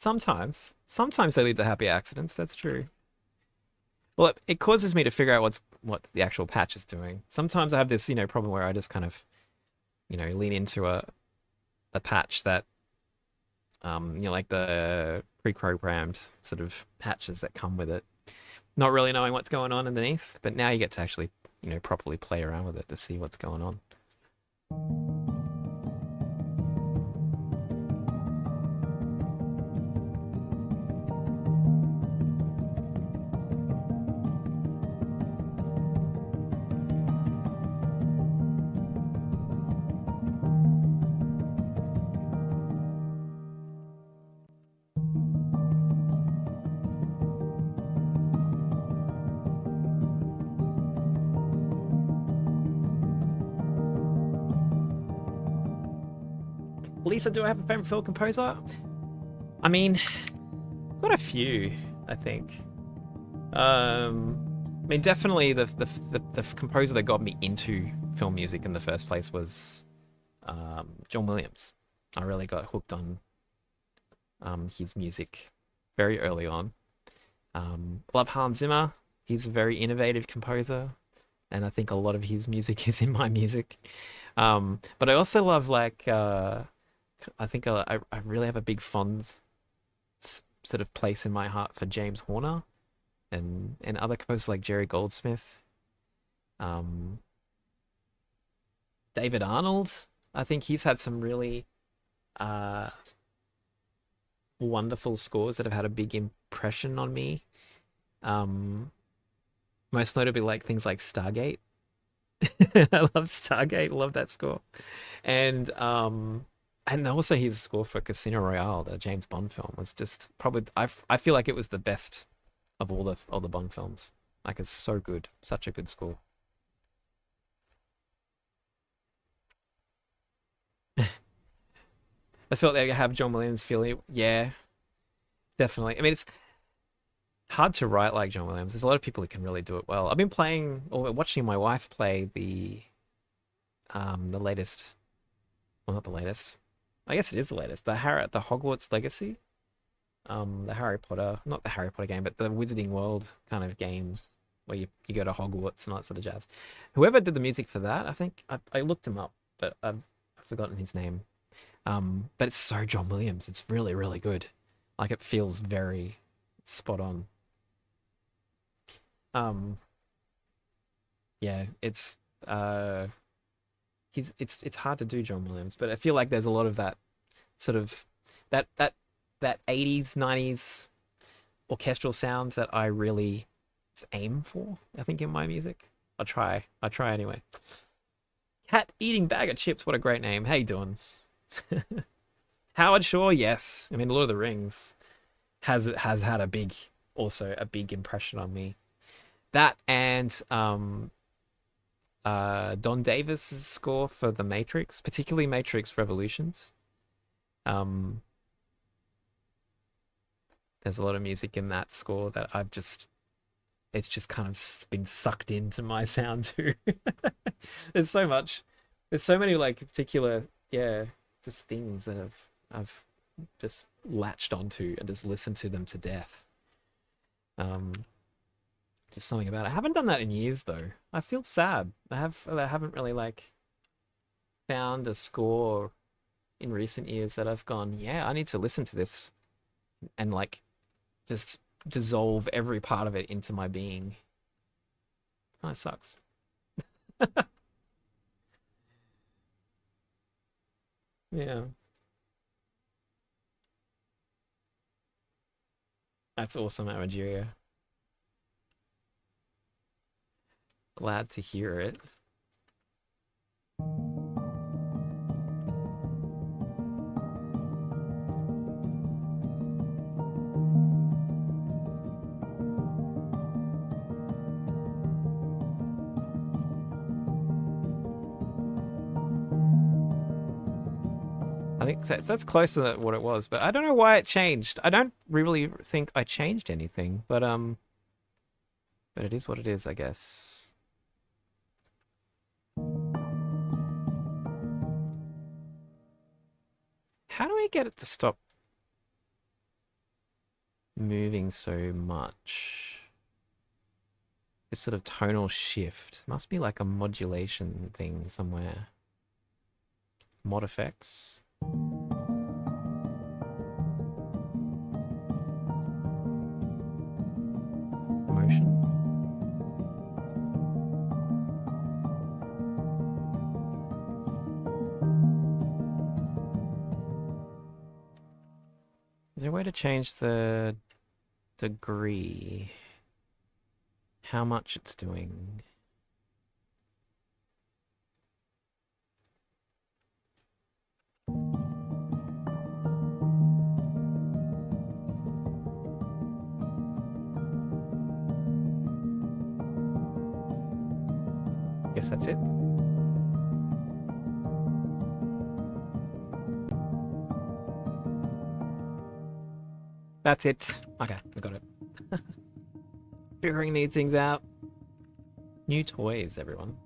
Sometimes they lead to happy accidents. That's true. Well, it causes me to figure out what the actual patch is doing. Sometimes I have this, problem where I just kind of, lean into a patch that, like the pre-programmed sort of patches that come with it, not really knowing what's going on underneath. But now you get to actually, properly play around with it to see what's going on. Lisa, do I have a favorite film composer? I mean, got a few, I think. I mean, definitely the composer that got me into film music in the first place was John Williams. I really got hooked on his music very early on. Love Hans Zimmer. He's a very innovative composer, and I think a lot of his music is in my music. But I also love I think I really have a big fond sort of place in my heart for James Horner and other composers like Jerry Goldsmith, um, David Arnold. I think he's had some really uh, wonderful scores that have had a big impression on me. Um, Most notably, like things like Stargate. I love Stargate. Love that score, and also his score for Casino Royale, the James Bond film, was just probably I feel like it was the best of all the Bond films. Like it's so good, such a good score. I felt like I have John Williams feeling. Yeah, definitely. I mean, it's hard to write like John Williams. There's a lot of people who can really do it well. I've been playing or watching my wife play the latest. Well, not the latest. I guess it is the latest. The Hogwarts Legacy. The Harry Potter, not the Harry Potter game, but the Wizarding World kind of game where you go to Hogwarts and all that sort of jazz. Whoever did the music for that, I think I looked him up, but I've forgotten his name. But it's so John Williams. It's really, really good. Like it feels very spot on. Um, yeah, uh it's hard to do John Williams, but I feel like there's a lot of that sort of that that that 80s 90s orchestral sound that I really aim for, I think, in my music. I try anyway. Cat eating bag of chips, what a great name. How you doing? Howard Shore, yes. I mean, Lord of the Rings has had a big impression on me. That and Don Davis's score for The Matrix, particularly Matrix Revolutions. Um, there's a lot of music in that score that it's just kind of been sucked into my sound too. There's so much, there's so many like particular, yeah, just things that I've just latched onto and just listened to them to death. Um, just something about it. I haven't done that in years though. I feel sad. I haven't really like found a score in recent years that I've gone, yeah, I need to listen to this and like just dissolve every part of it into my being. That sucks. Yeah, that's awesome, Amageria. Glad to hear it. I think that's close to what it was, but I don't know why it changed. I don't really think I changed anything, but it is what it is, I guess. How do I get it to stop? moving so much. This sort of tonal shift. Must be like a modulation thing somewhere. Mod effects. Motion. Is there a way to change the degree? How much it's doing? Guess that's it. That's it. Okay, I got it. Figuring these things out. New toys, everyone.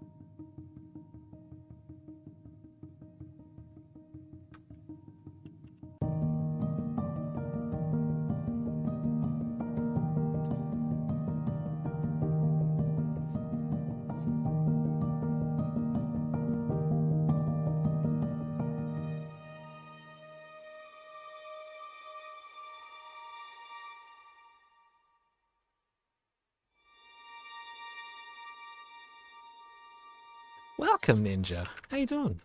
Welcome, Ninja. How you doing?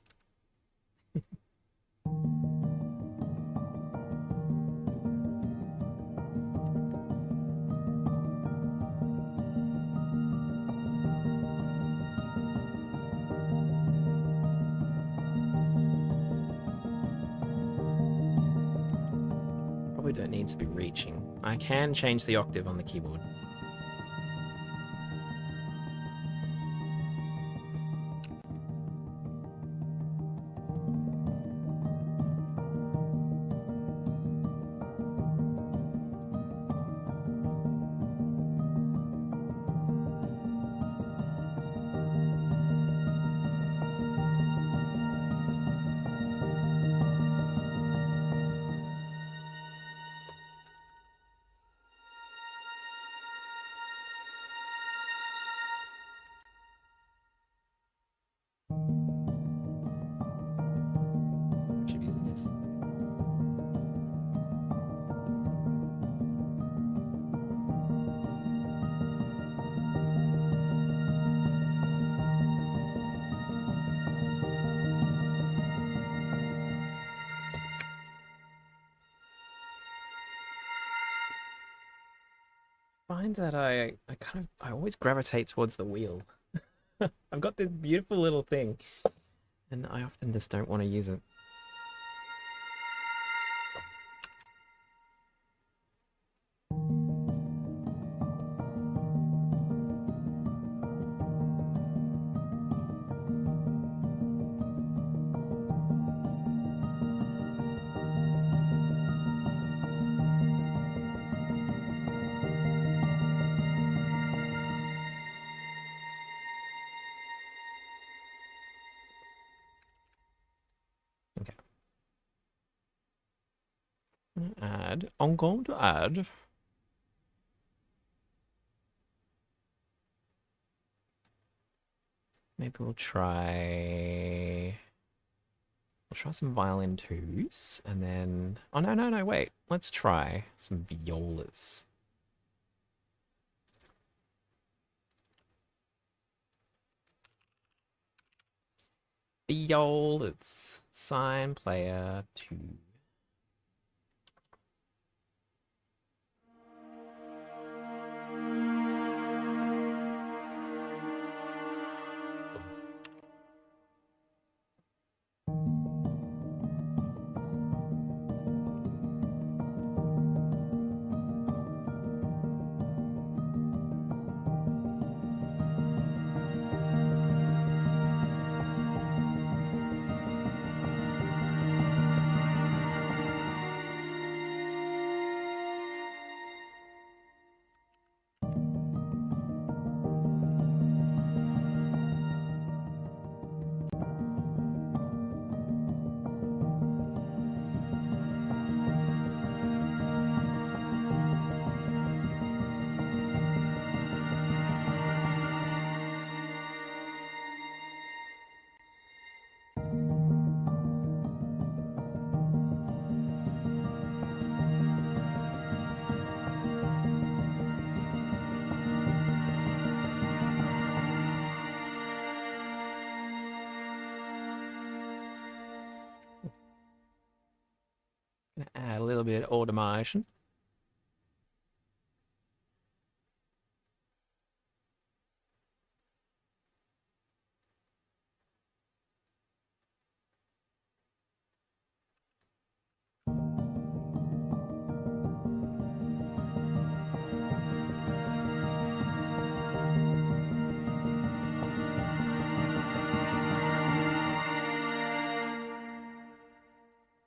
Probably don't need to be reaching. I can change the octave on the keyboard. Should be using this. Find that I always gravitate towards the wheel. I've got this beautiful little thing, and I often just don't want to use it. Okay. I'm going to add. Maybe we'll try some violin twos, and then, oh no, wait. Let's try some violas. Violas, sign player 2. Add a little bit of automation.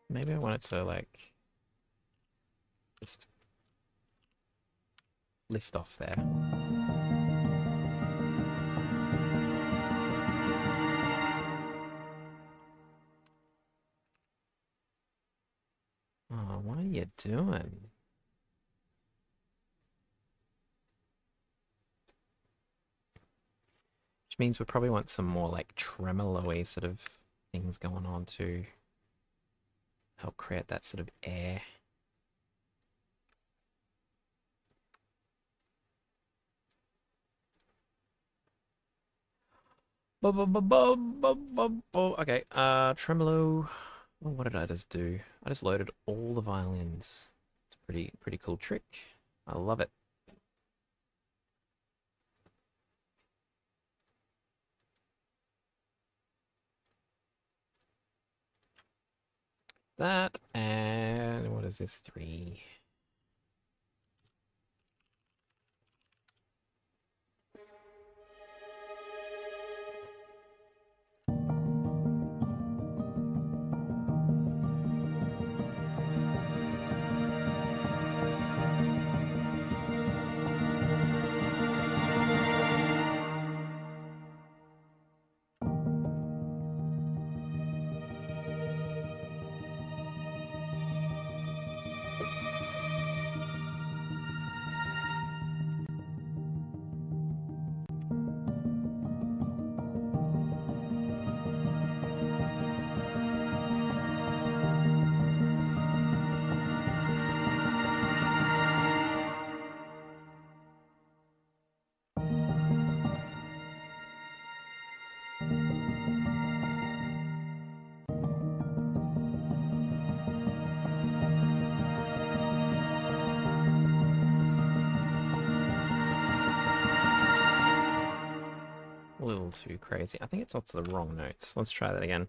Maybe I want it to like just lift off there. Oh, what are you doing? Which means we probably want some more like tremolo-y sort of things going on to help create that sort of air. Okay, tremolo. Oh, what did I just do? I just loaded all the violins. It's a pretty cool trick. I love it. That and what is this? 3. A little too crazy. I think it's also the wrong notes. Let's try that again.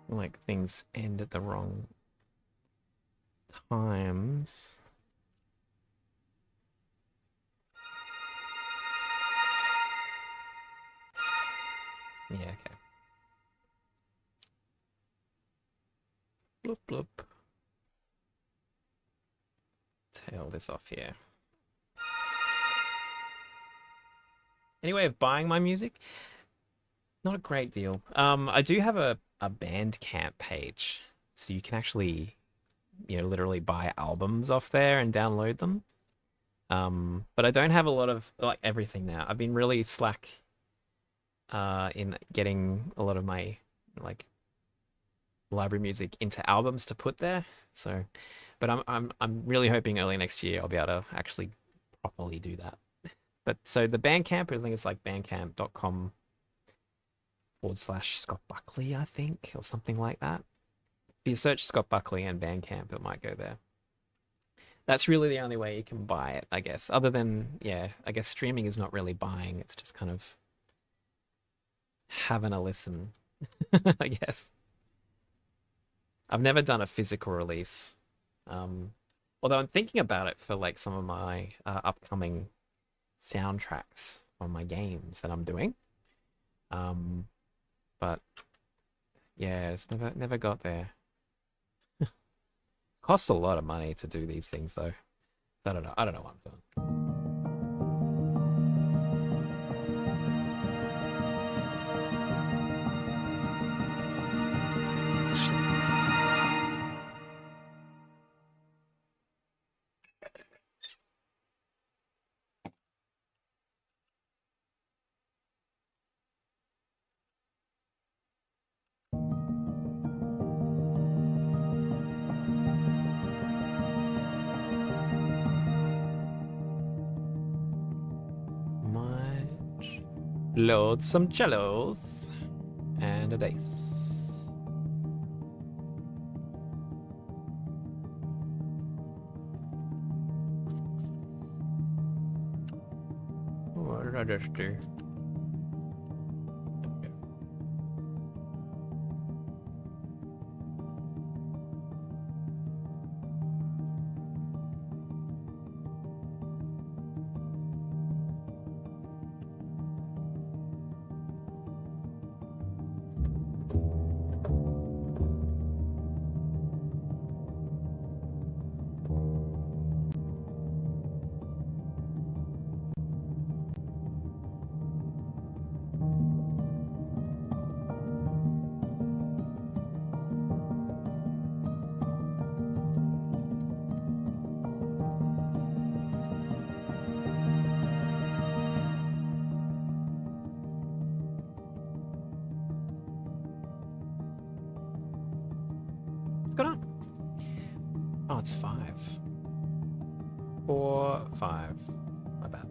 Like things end at the wrong times. Yeah, okay. Bloop, bloop. Tail this off here. Any way of buying my music? Not a great deal. I do have a Bandcamp page, so you can actually, literally buy albums off there and download them. But I don't have a lot of like everything now. I've been really slack in getting a lot of my like library music into albums to put there. So, but I'm really hoping early next year I'll be able to actually properly do that. But so the Bandcamp, I think it's like bandcamp.com/Scott Buckley, I think, or something like that. If you search Scott Buckley and Bandcamp, it might go there. That's really the only way you can buy it, I guess. Other than, yeah, I guess streaming is not really buying. It's just kind of having a listen, I guess. I've never done a physical release. Although I'm thinking about it for like some of my upcoming soundtracks on my games that I'm doing. But Yeah, it's never got there. Costs a lot of money to do these things though. So I don't know. I don't know what I'm doing. Much. Load some cellos and a bass. What did I just do? What's going on? Oh, it's 5. 4, 5. My bad.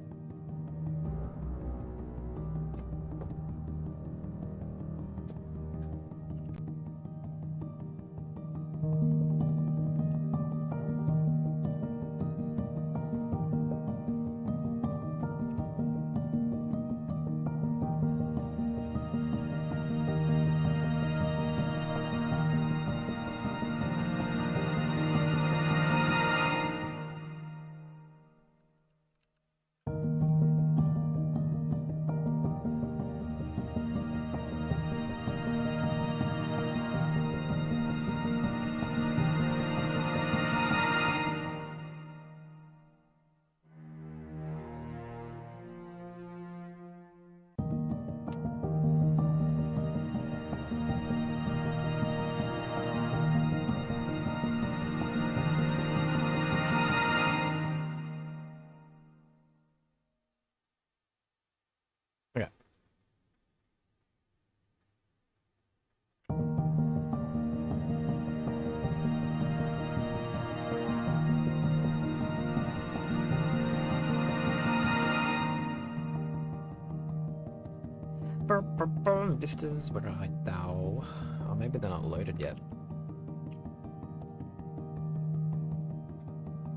Okay. Vistas, where art thou? Oh, maybe they're not loaded yet.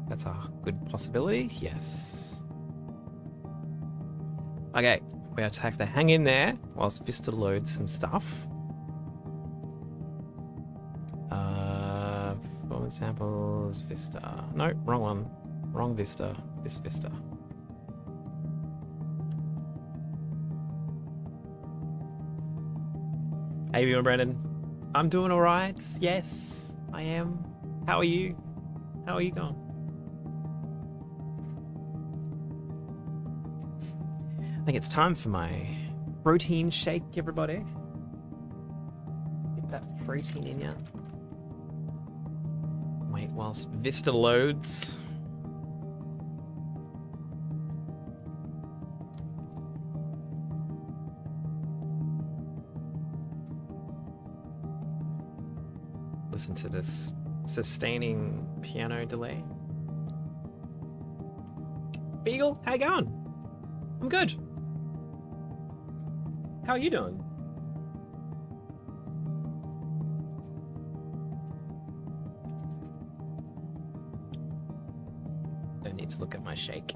That's a good possibility. Yes. Okay, we have to hang in there whilst Vista loads some stuff. Performance samples, Vista. No, wrong one. Wrong Vista. This Vista. How you doing, Brandon? I'm doing all right. Yes, I am. How are you? How are you going? I think it's time for my protein shake, everybody. Get that protein in ya. Wait whilst Vista loads. Listen to this sustaining piano delay. Beagle, how you going? I'm good. How are you doing? Don't need to look at my shake.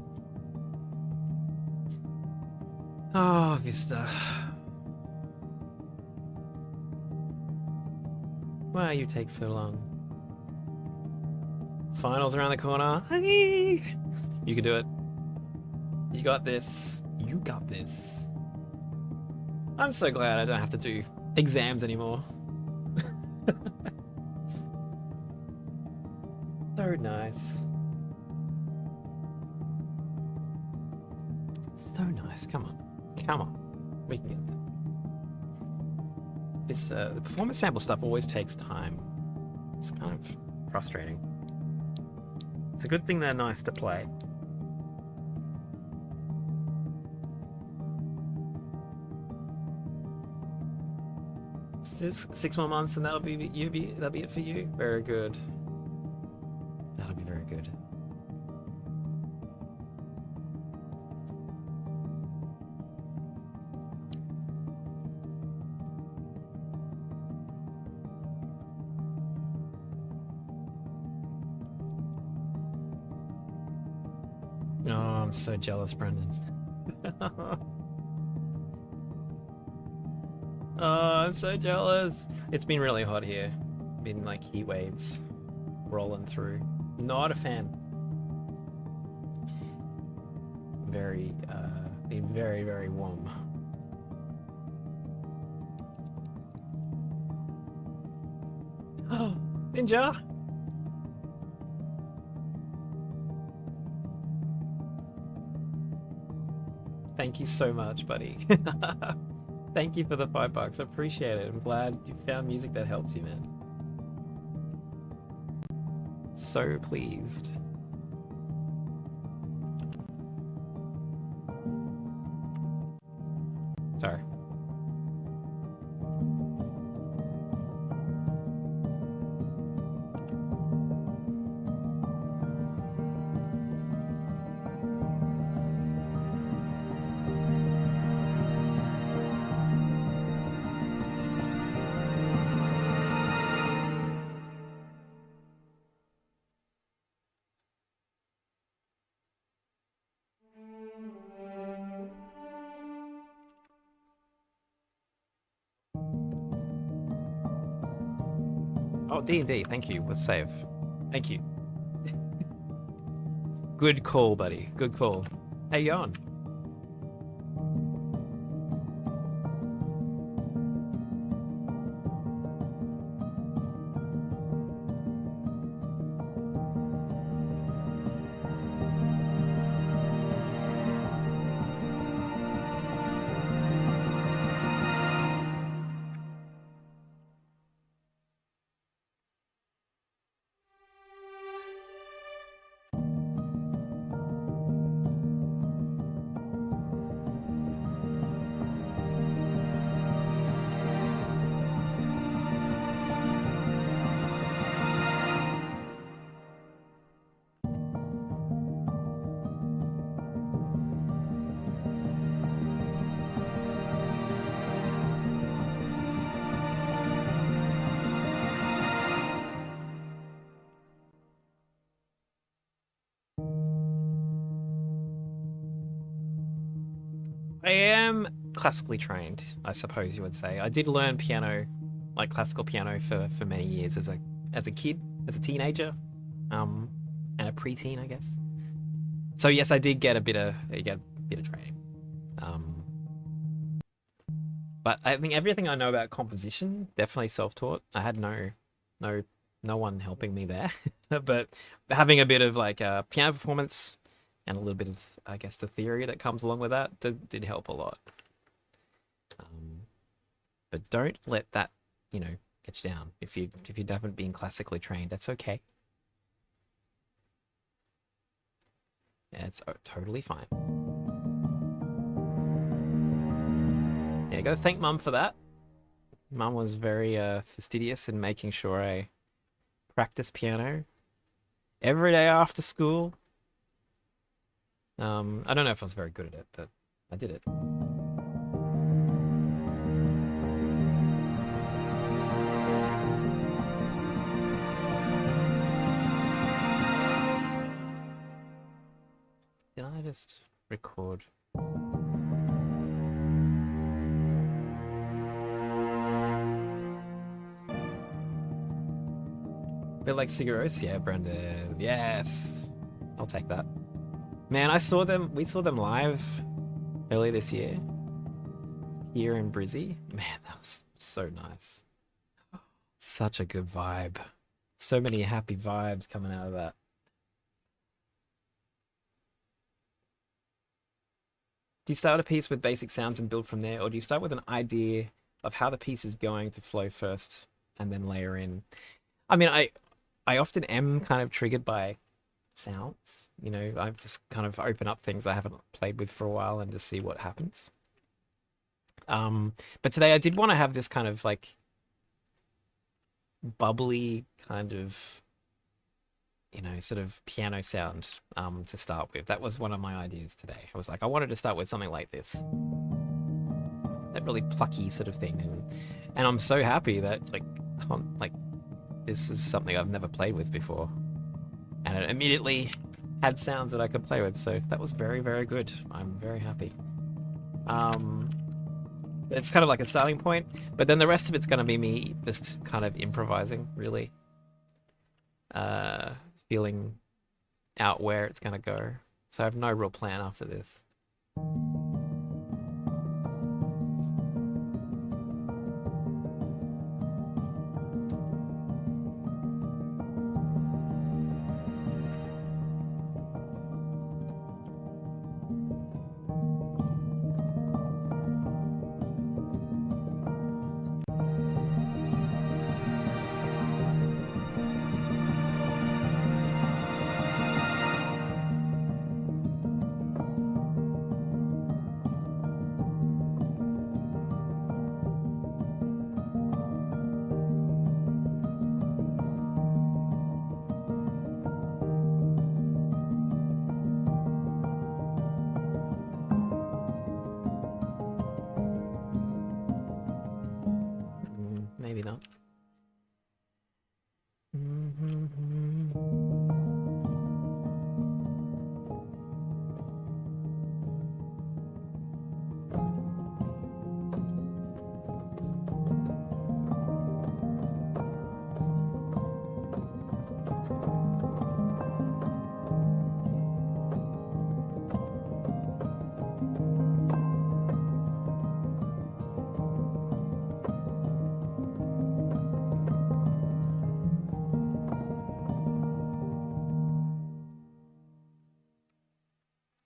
Oh, Vista. Why you take so long? Finals around the corner. Hey! You can do it. You got this. You got this. I'm so glad I don't have to do exams anymore. So nice. So nice. Come on. Come on. We can get there. This, the performance sample stuff always takes time. It's kind of frustrating. It's a good thing they're nice to play. Six more months and that'll be it for you. Very good. That'll be very good. Oh, I'm so jealous, Brendan. Oh, I'm so jealous. It's been really hot here. Been like heat waves rolling through. Not a fan. Been very, very warm. Oh, Ninja! Thank you so much, buddy. Thank you for the $5. I appreciate it. I'm glad you found music that helps you, man. So pleased. Sorry. Oh, D&D, thank you. Was save. Thank you. Good call, buddy. Good call. How you going? I am classically trained, I suppose you would say. I did learn piano, like classical piano, for many years as a kid, as a teenager, and a preteen, I guess. So yes, I did get a bit of training. But I think everything I know about composition definitely self-taught. I had no one helping me there, but having a bit of like piano performance and a little bit of, I guess, the theory that comes along with that did help a lot. But don't let that, get you down. If you haven't been classically trained, that's okay. Yeah, it's totally fine. Yeah, I gotta thank Mum for that. Mum was very fastidious in making sure I practice piano every day after school. I don't know if I was very good at it, but I did it. Did I just record? Bit like cigarettes, yeah, Brendan. Yes, I'll take that. Man, we saw them live earlier this year here in Brizzy. Man, that was so nice. Such a good vibe. So many happy vibes coming out of that. Do you start a piece with basic sounds and build from there, or do you start with an idea of how the piece is going to flow first and then layer in? I mean, I often am kind of triggered by sounds. You know, I just kind of open up things I haven't played with for a while and just see what happens. But today I did want to have this kind of like bubbly kind of, you know, sort of piano sound to start with. That was one of my ideas today. I was like, I wanted to start with something like this, that really plucky sort of thing, and I'm so happy that like this is something I've never played with before, and it immediately had sounds that I could play with. So that was very, very good. I'm very happy. It's kind of like a starting point, but then the rest of it's going to be me just kind of improvising, really. Feeling out where it's going to go. So I have no real plan after this. Maybe not.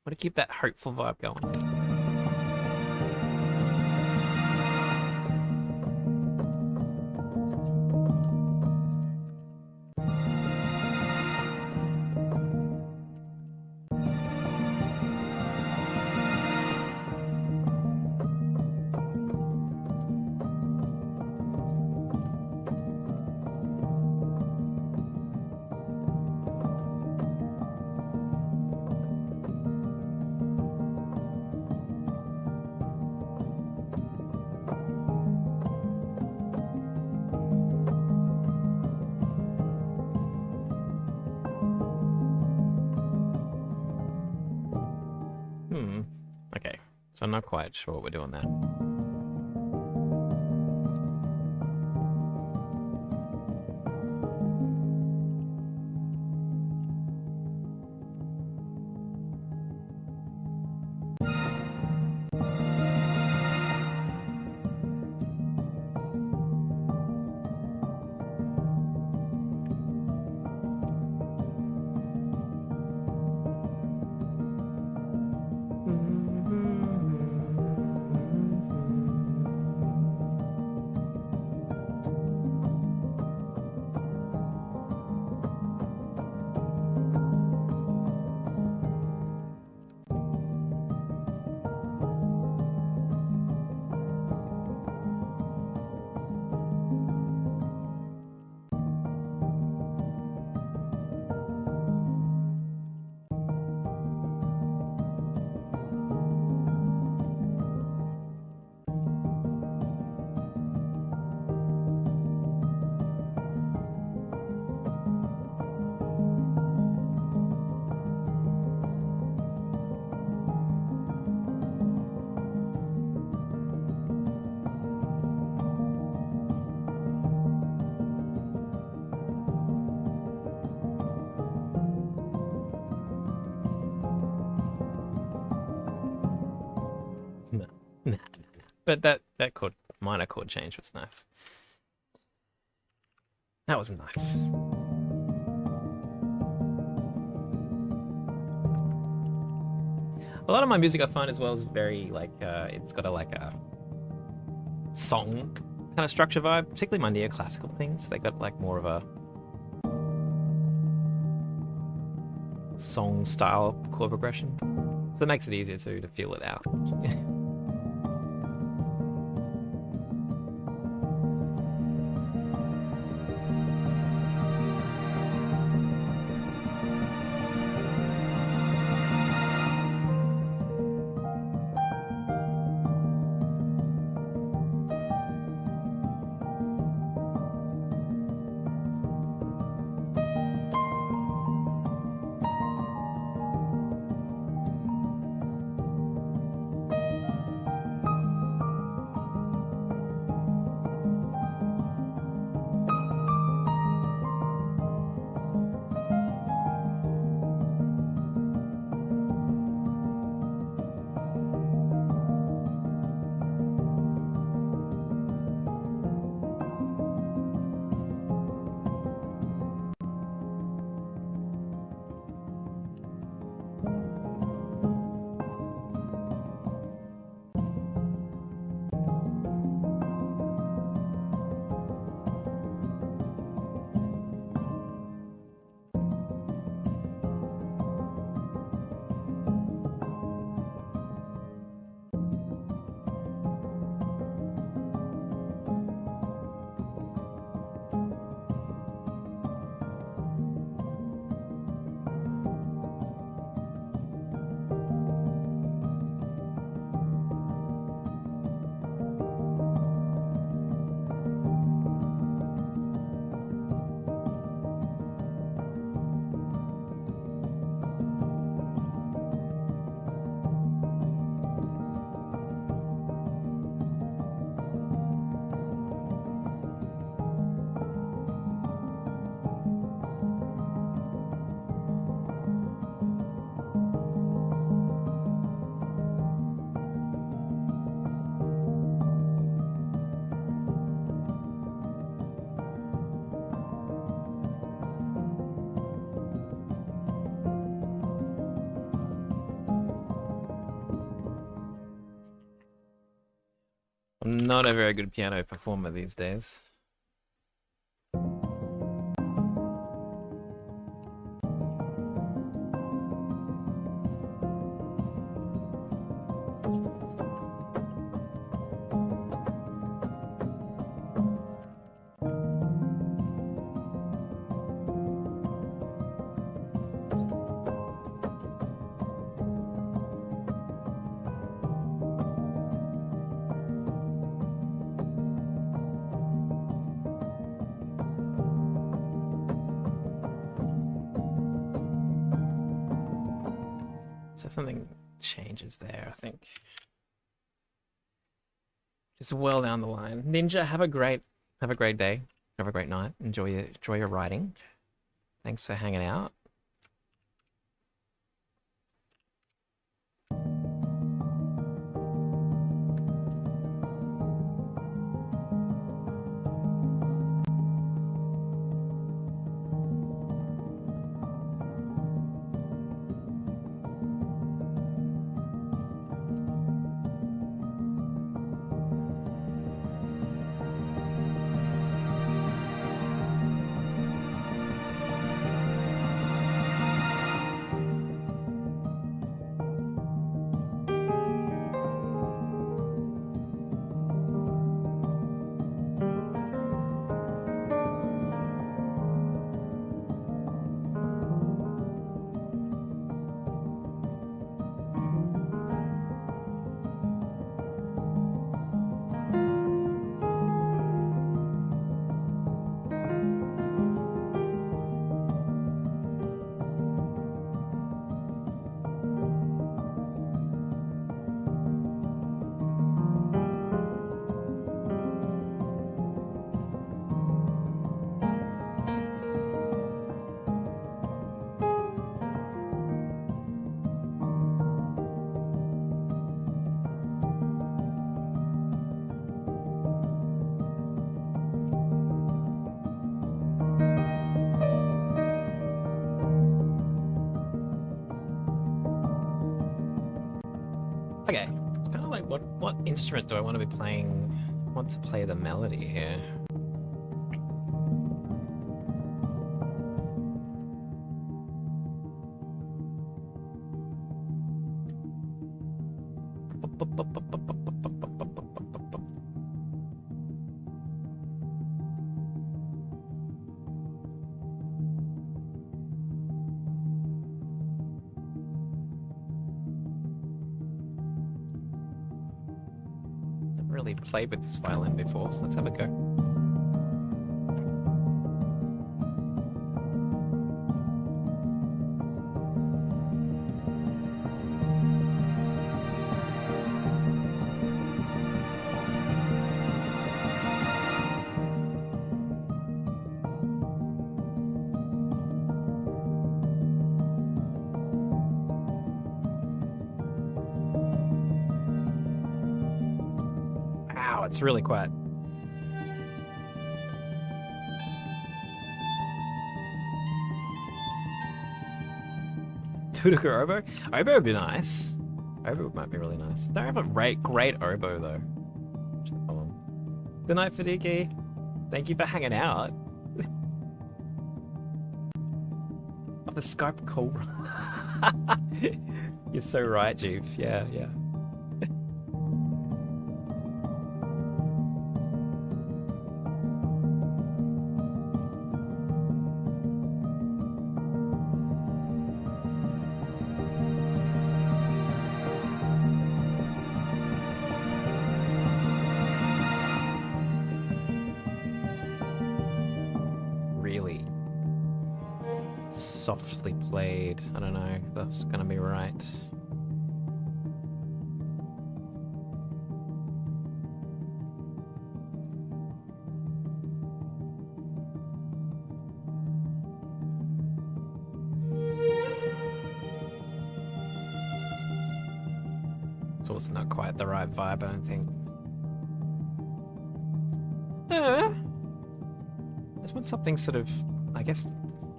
Want to keep that hopeful vibe going. Okay, so I'm not quite sure what we're doing there. No, nah. But that chord, minor chord change was nice. That was nice. A lot of my music I find as well is very like it's got a song kind of structure vibe, particularly my neoclassical things. They got like more of a song style chord progression. So it makes it easier too to feel it out. I'm not a very good piano performer these days. So something changes there, I think. Just well down the line. Ninja, have a great day. Have a great night. Enjoy your writing. Thanks for hanging out. Okay, it's kind of like what instrument do I want to be playing? I want to play the melody here. Really played with this violin before, so let's have a go. Wow, it's really quiet. Tutuka oboe? Oboe would be nice. Oboe might be really nice. Don't have a great oboe though. Good night, Fadiki. Thank you for hanging out. Of a Skype call. You're so right, Jeef. Yeah, yeah. Really softly played. I don't know if that's gonna be right. It's also not quite the right vibe, I don't think. I just want something sort of, I guess,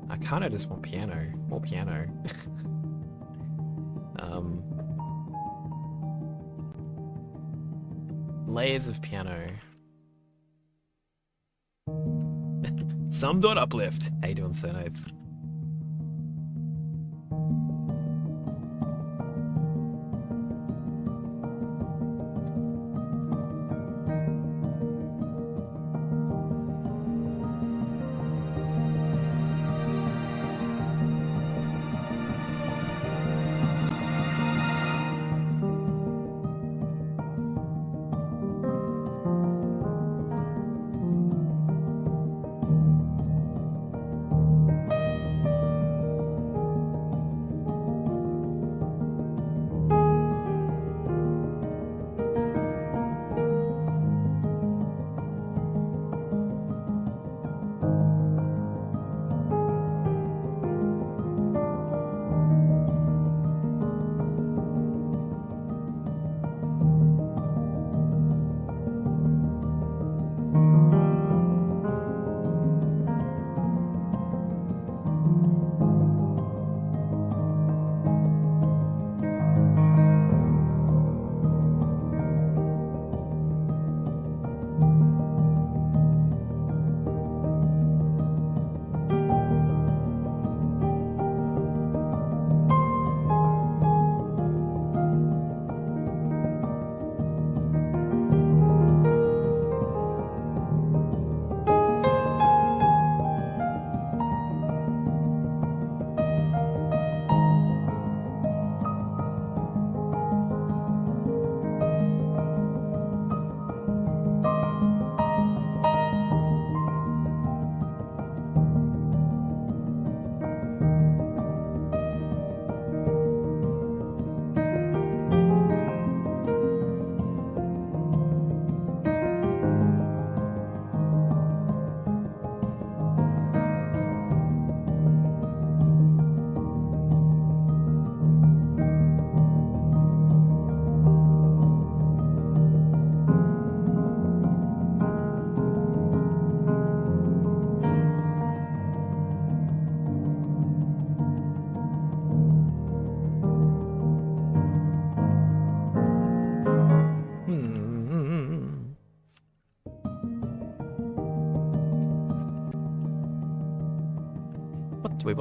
I kind of just want piano, more piano. Layers of piano. Some.uplift. How you doing, Sir Notes?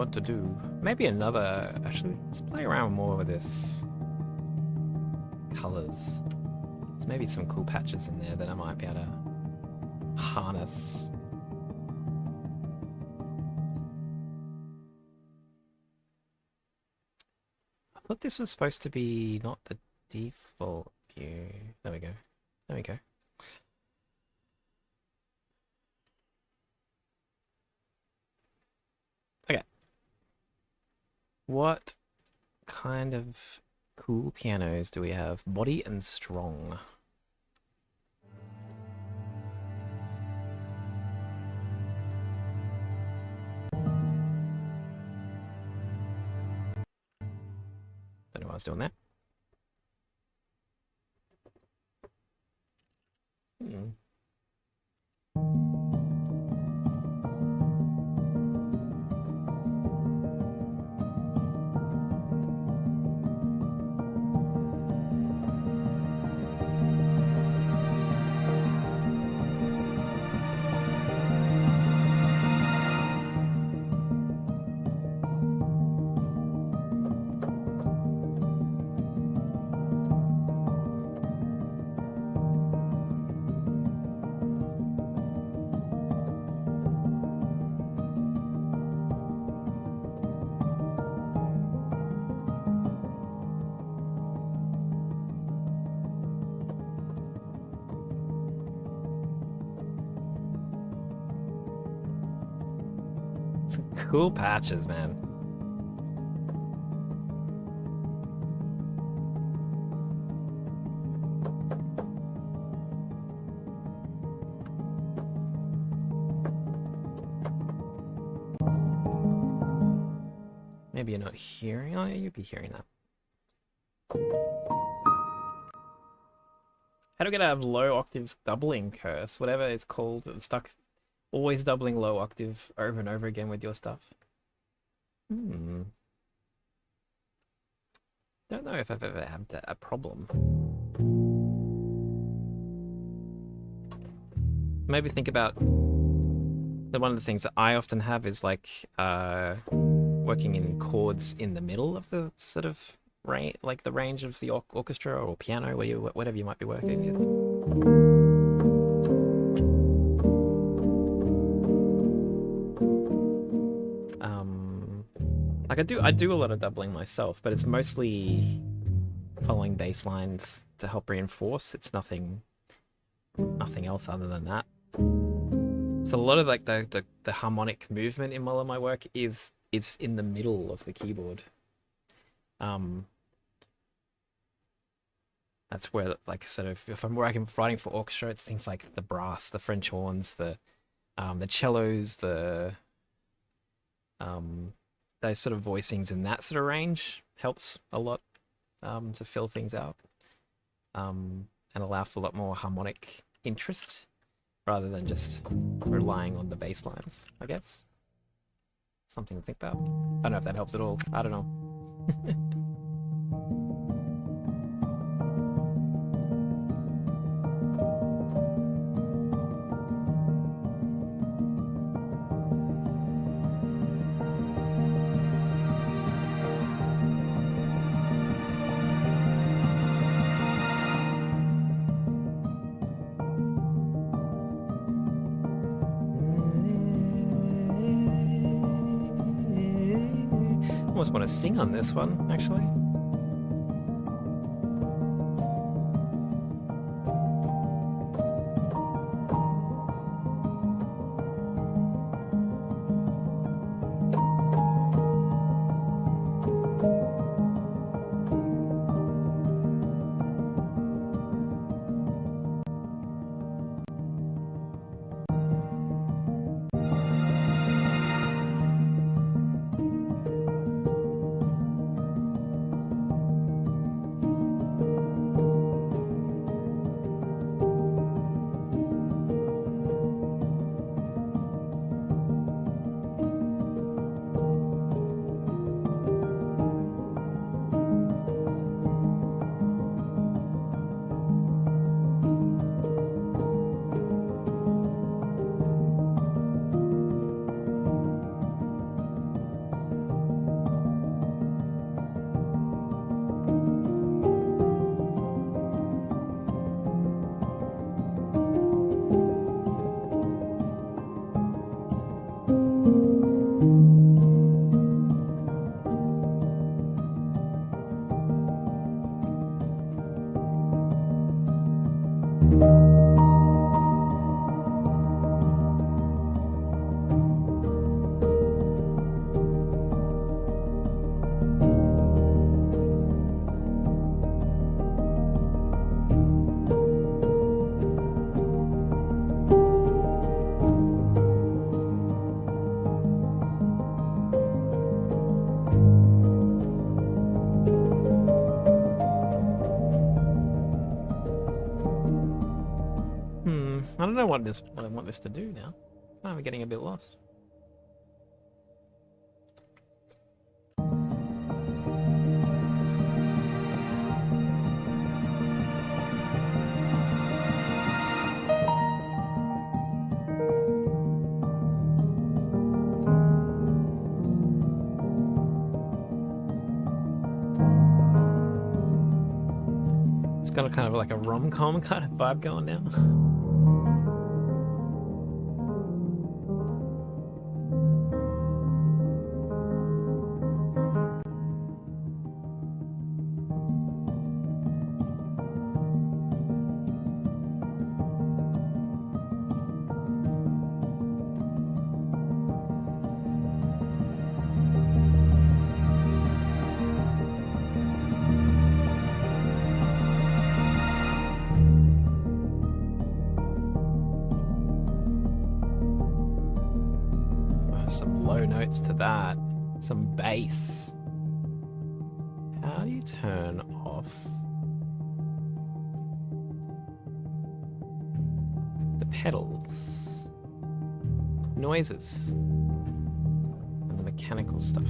what to do. Maybe another... Actually, let's play around more with this. Colors. There's maybe some cool patches in there that I might be able to harness. I thought this was supposed to be not the default view. There we go. There we go. Okay. What kind of cool pianos do we have? Body and strong. Don't know what I was doing there. Some cool patches, man. Maybe you're not hearing. Oh, you'd be hearing that. How do we get out of low octaves doubling curse? Whatever it's called. I'm stuck always doubling low octave over and over again with your stuff. Don't know if I've ever had a problem. Maybe think about one of the things that I often have is like working in chords in the middle of the sort of range, like the range of the orchestra or piano, whatever you might be working with. Like I do a lot of doubling myself, but it's mostly following bass lines to help reinforce. It's nothing else other than that. So a lot of like the harmonic movement in all of my work is in the middle of the keyboard. That's where like sort of if I'm writing for orchestra, it's things like the brass, the French horns, the cellos, those sort of voicings in that sort of range helps a lot to fill things out and allow for a lot more harmonic interest rather than just relying on the bass lines, I guess. Something to think about. I don't know if that helps at all. I don't know. Almost want to sing on this one, actually. I don't know what I want this to do now. I'm getting a bit lost. It's got a kind of like a rom-com kind of vibe going now. Some low notes to that, some bass. How do you turn off the pedals, noises, and the mechanical stuff?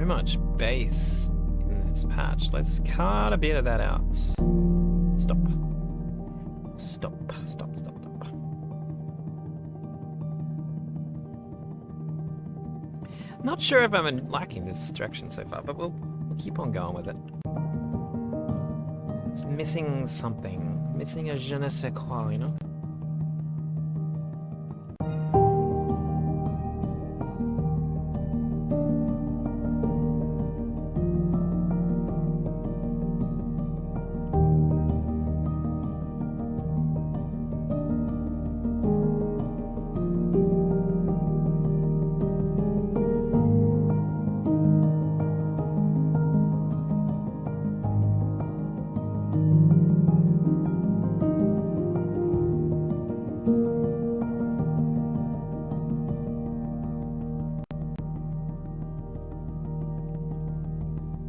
Much bass in this patch. Let's cut a bit of that out. Stop. Stop. Stop. Stop. Stop. Not sure if I'm liking this direction so far, but we'll keep on going with it. It's missing something. Missing a je ne sais quoi, you know?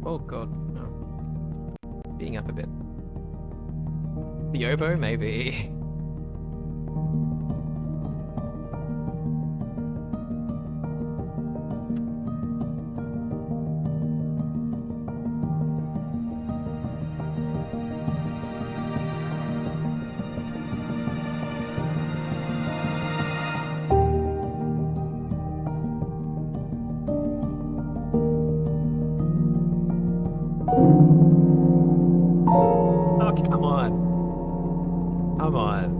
Oh god, no. Beating up a bit. The oboe, maybe. Oh, come on. Come on.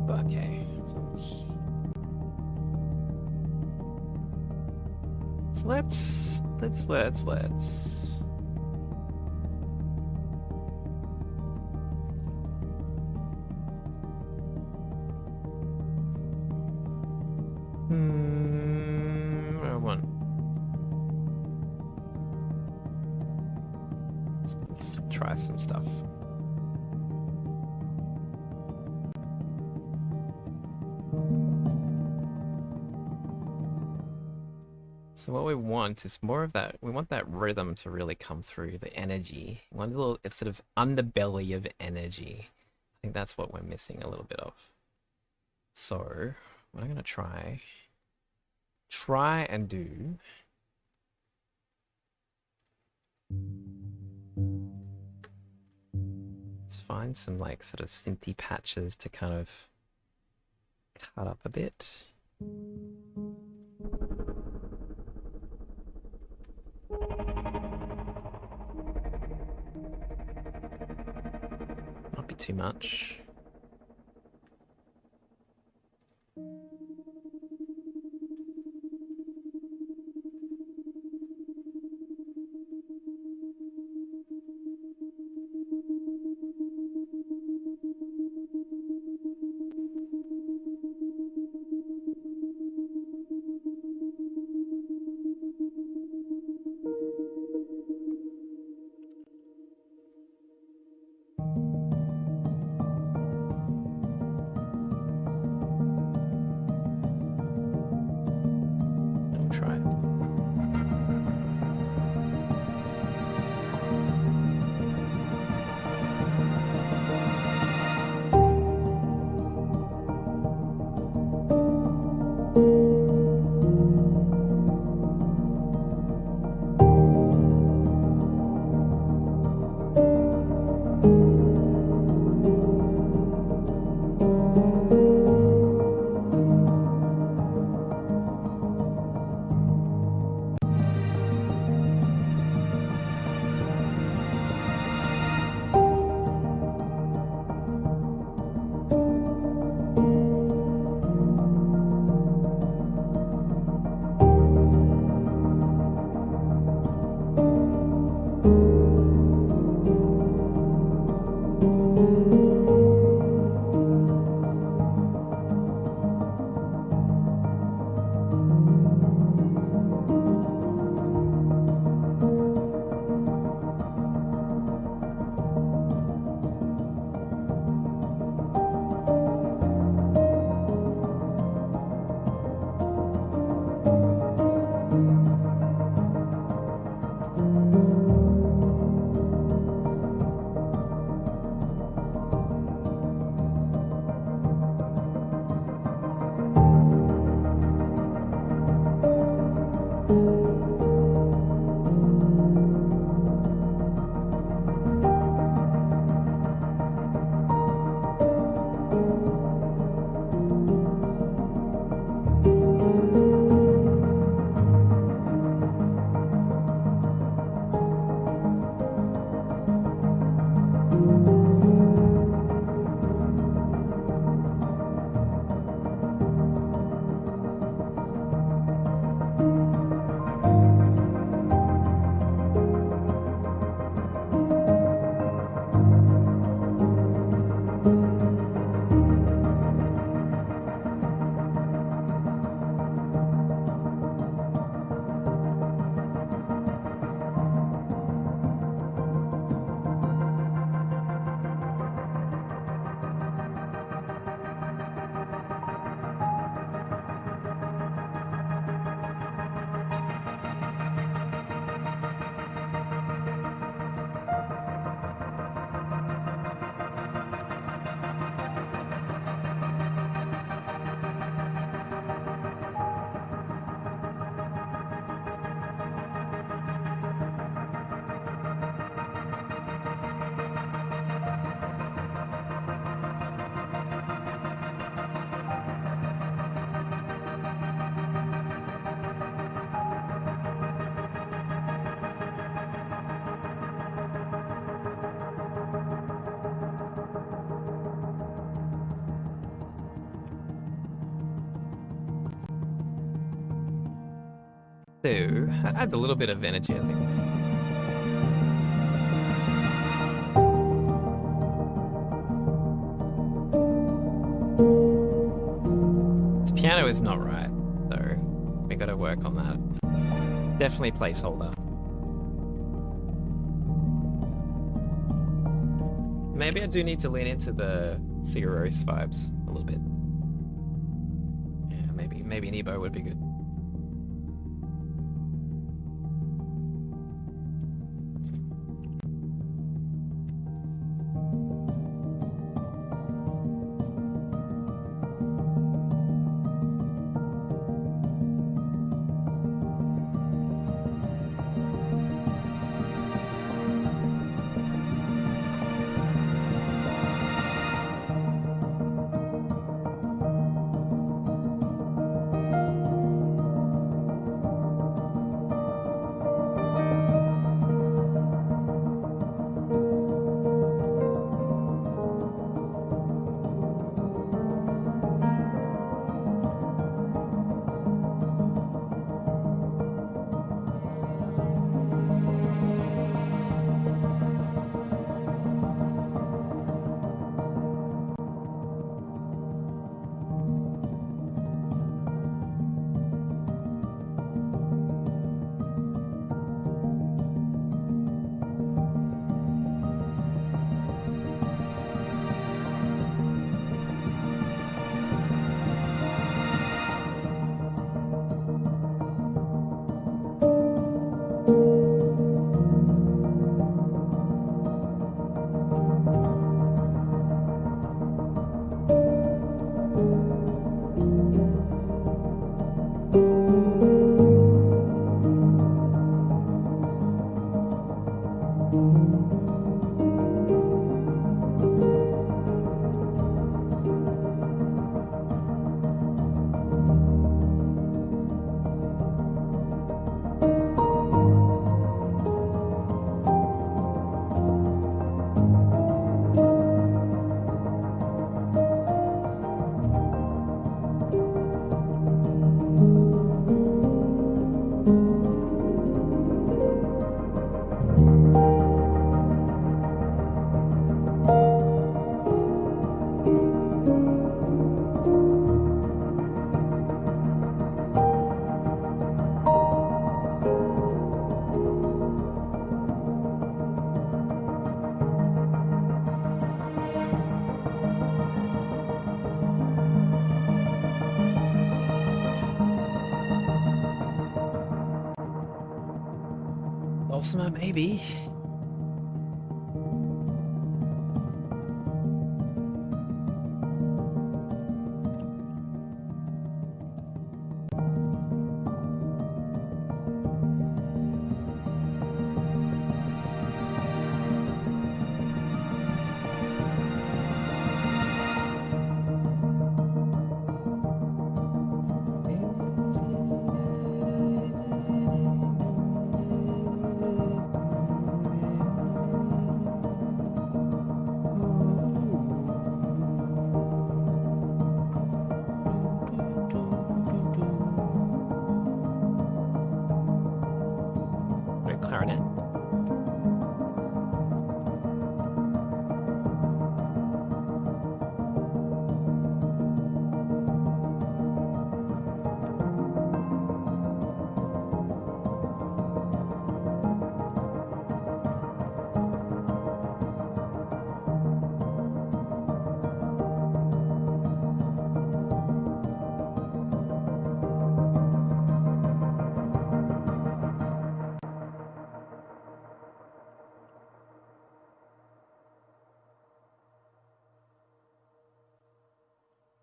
Okay, so let's I want. Let's try some stuff. So what we want is more of that. We want that rhythm to really come through, the energy. We want a little, it's sort of underbelly of energy. I think that's what we're missing a little bit of. So what I'm gonna try and do. Let's find some like sort of synthy patches to kind of cut up a bit. Not be too much. So, that adds a little bit of energy, I think. This piano is not right, though. We gotta work on that. Definitely placeholder. Maybe I do need to lean into the Sigur Rós vibes a little bit. Yeah, maybe an Ebo would be good. Dulcimer, maybe. Clarinet.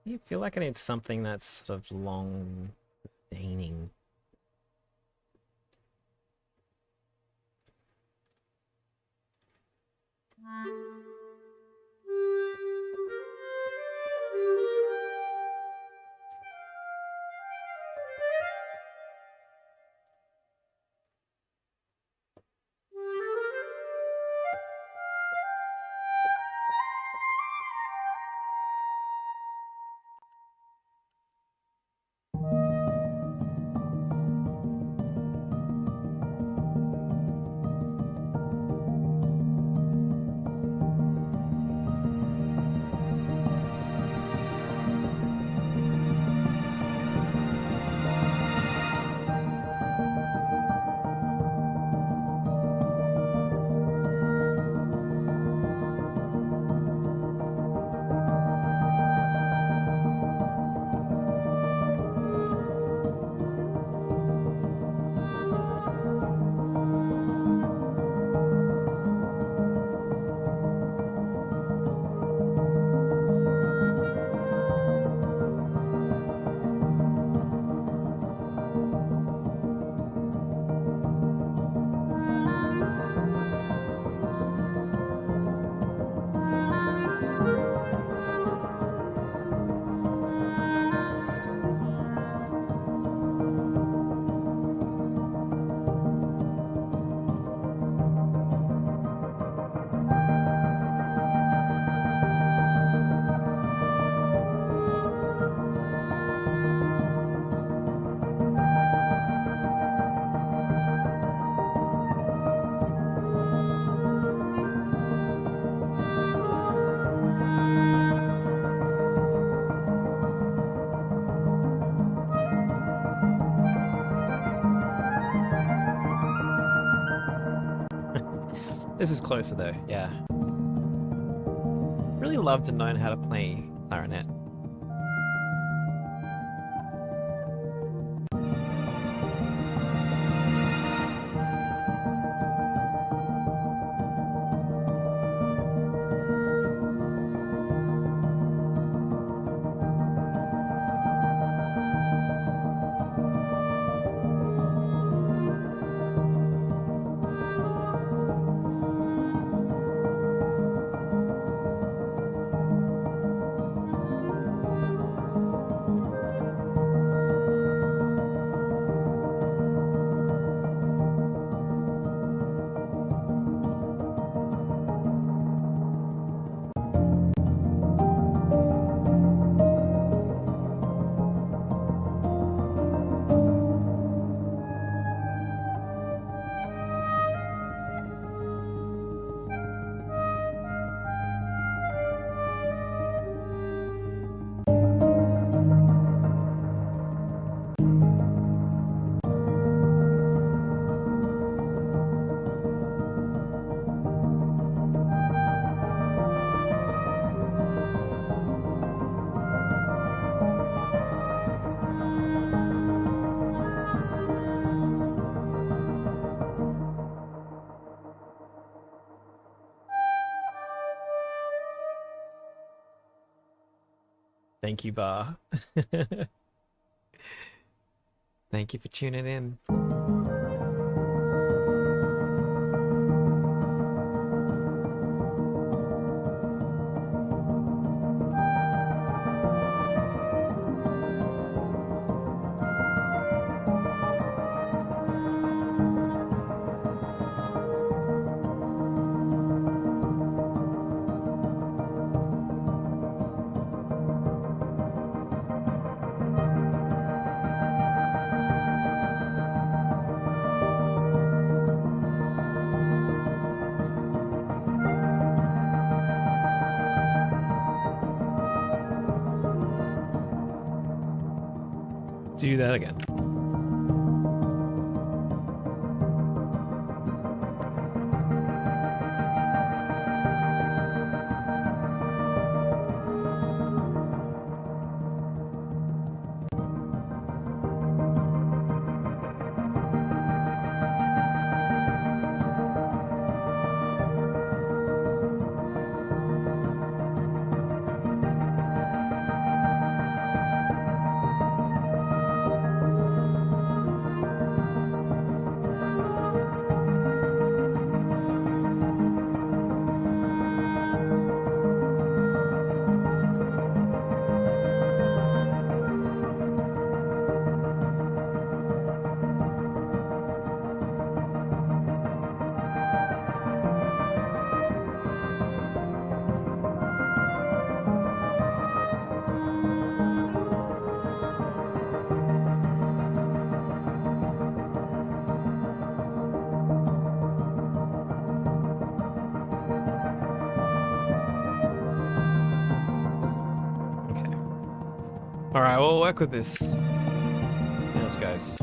I feel like I need something that's sort of long, sustaining. This is closer though, yeah. Really love to know how to play clarinet. Thank you, Bar. Thank you for tuning in. Do that again. All right, we'll work with this. See how this goes.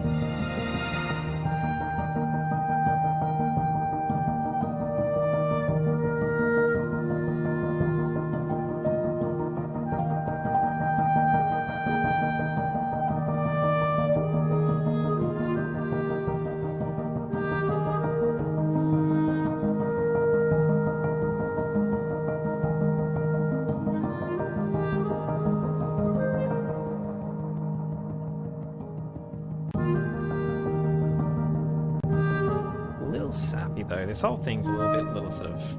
Sappy though. This whole thing's a little sort of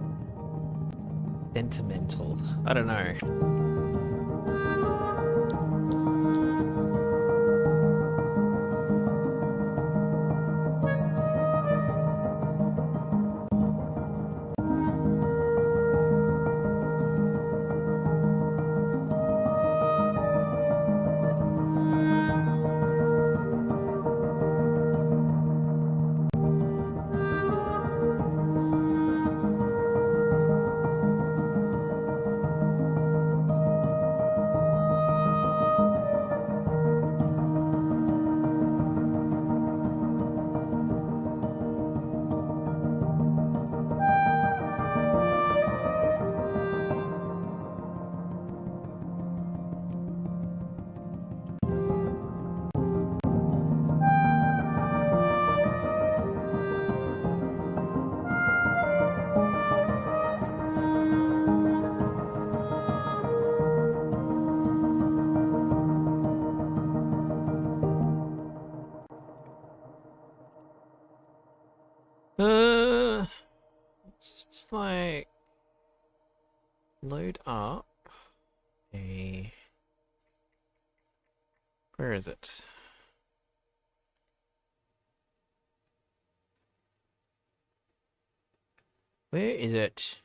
sentimental. I don't know. Just like load up a... Where is it? Where is it?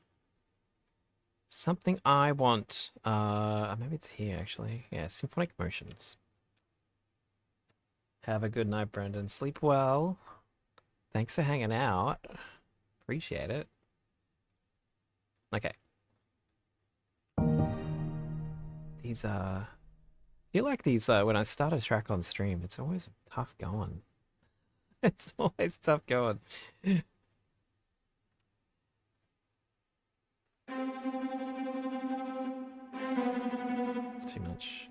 Something I want. Maybe it's here actually. Yeah, symphonic motions. Have a good night, Brendan. Sleep well. Thanks for hanging out. Appreciate it. Okay. These I feel like these when I start a track on stream, it's always tough going. It's always tough going. It's too much.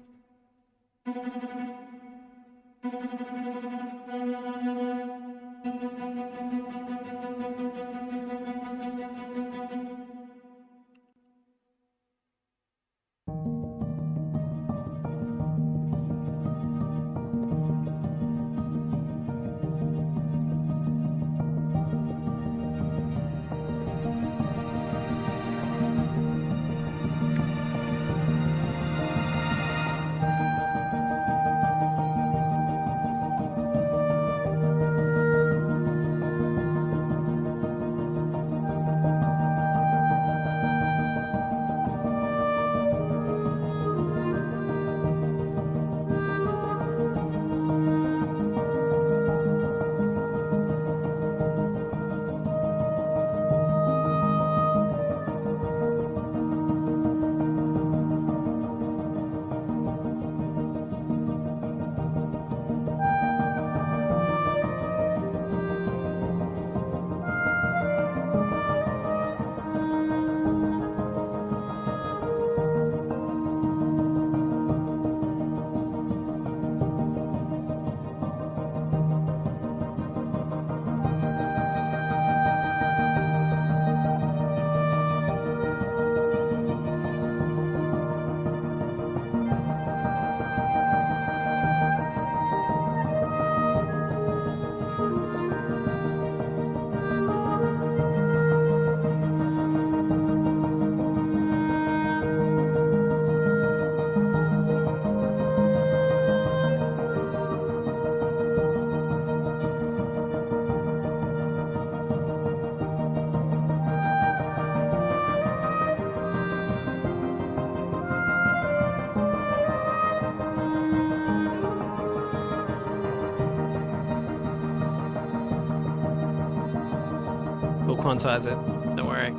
We'll quantize it. Don't worry.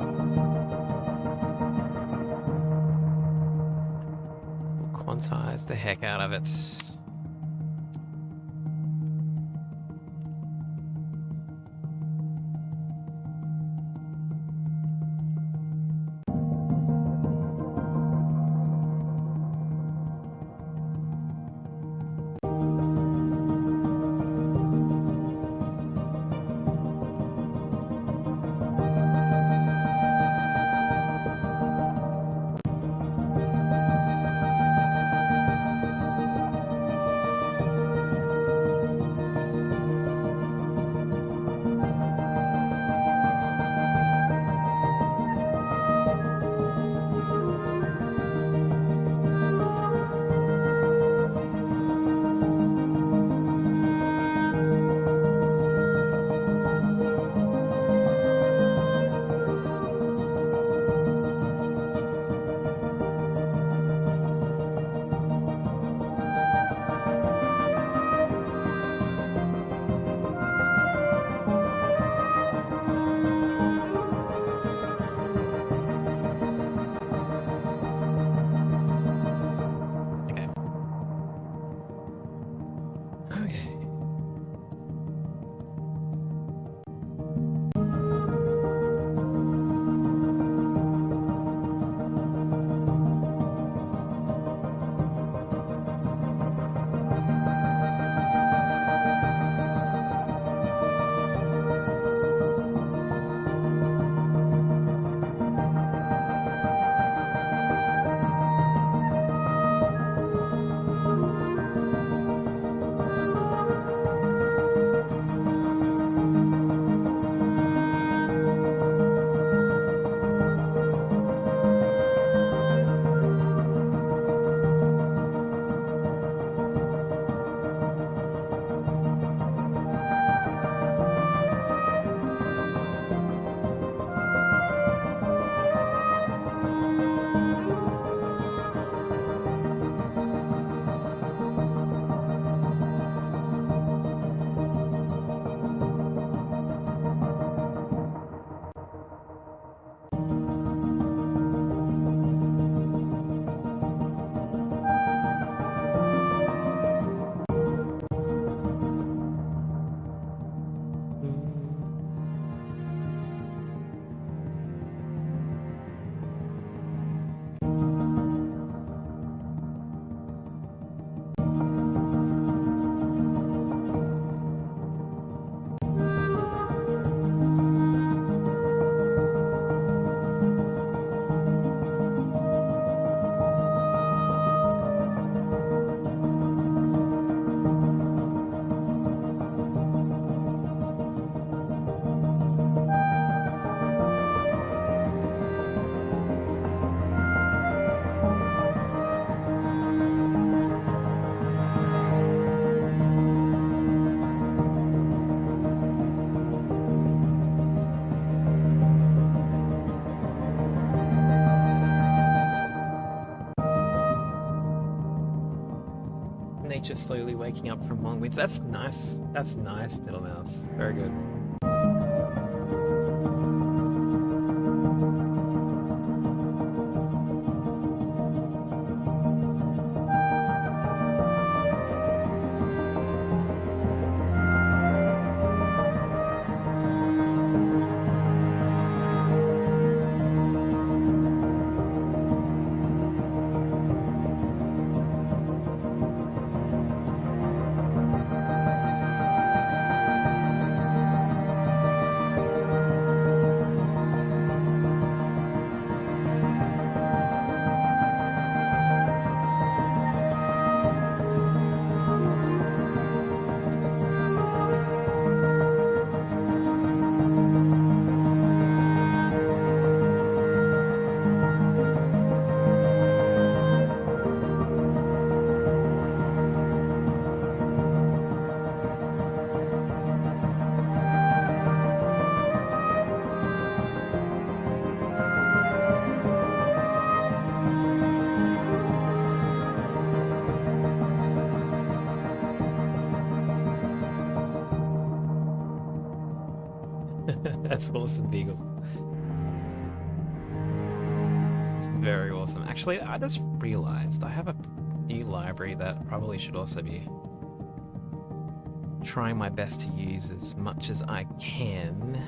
We'll quantize the heck out of it. Nature slowly waking up from long winter. That's nice. That's nice, Fiddle Mouse. Very good. That's awesome, Beagle. It's very awesome. Actually, I just realized I have a new library that I probably should also be trying my best to use as much as I can.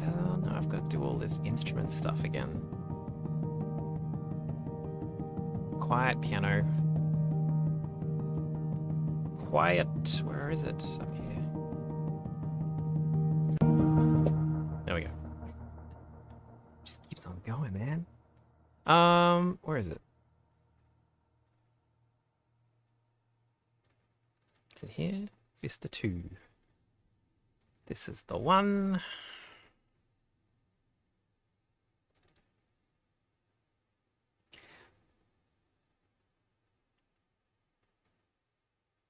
No, I've got to do all this instrument stuff again. Quiet piano. Quiet. Where is it? Up here. There we go. Just keeps on going, man. Where is it? Is it here? Vista 2. This is the one.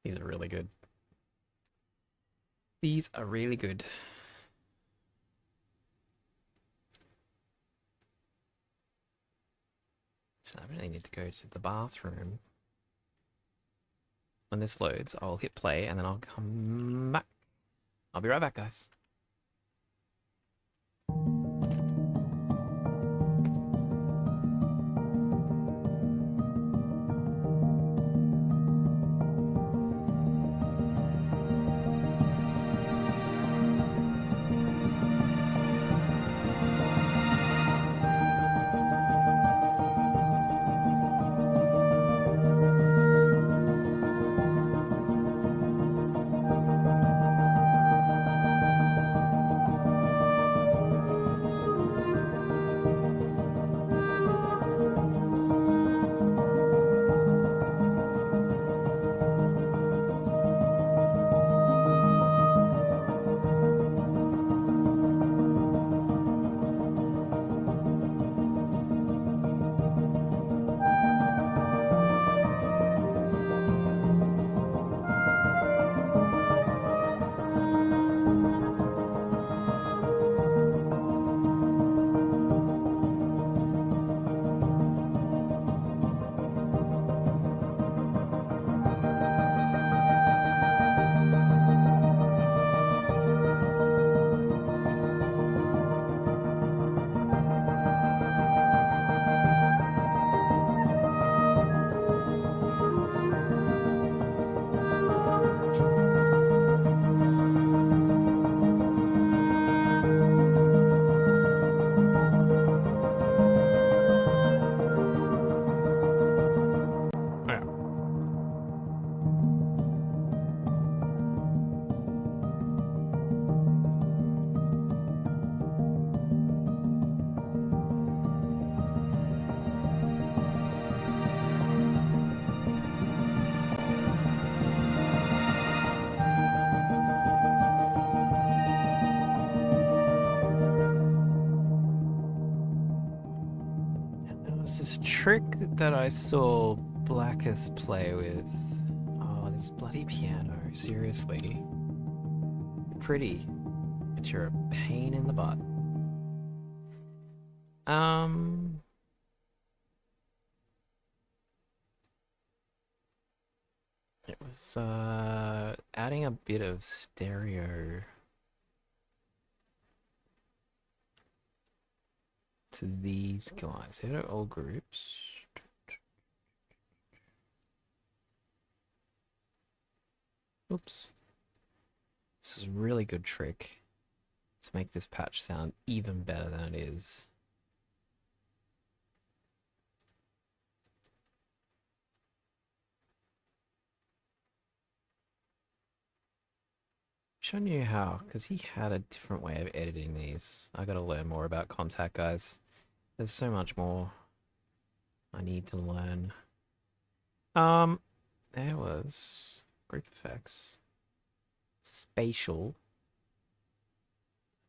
These are really good. These are really good. So I really need to go to the bathroom. When this loads, I'll hit play and then I'll come back. I'll be right back, guys. This trick that I saw Blackus play with. Oh, this bloody piano, seriously. Pretty, but you're a pain in the butt. It was adding a bit of stereo to these guys. They're all groups. Oops. This is a really good trick to make this patch sound even better than it is. Wish I knew how, because he had a different way of editing these. I gotta learn more about Contact, guys. There's so much more I need to learn. There was group effects. Spatial.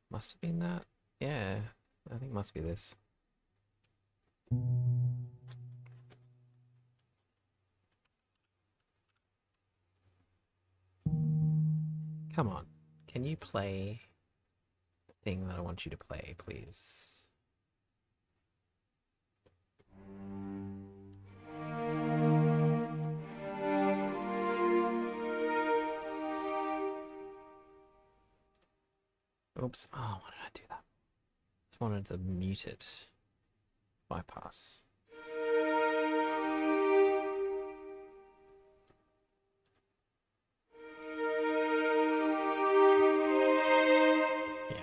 Must have been that. Yeah, I think it must be this. Come on. Can you play the thing that I want you to play, please? Oops. Oh, why did I do that? Just wanted to mute it. Bypass. Yeah.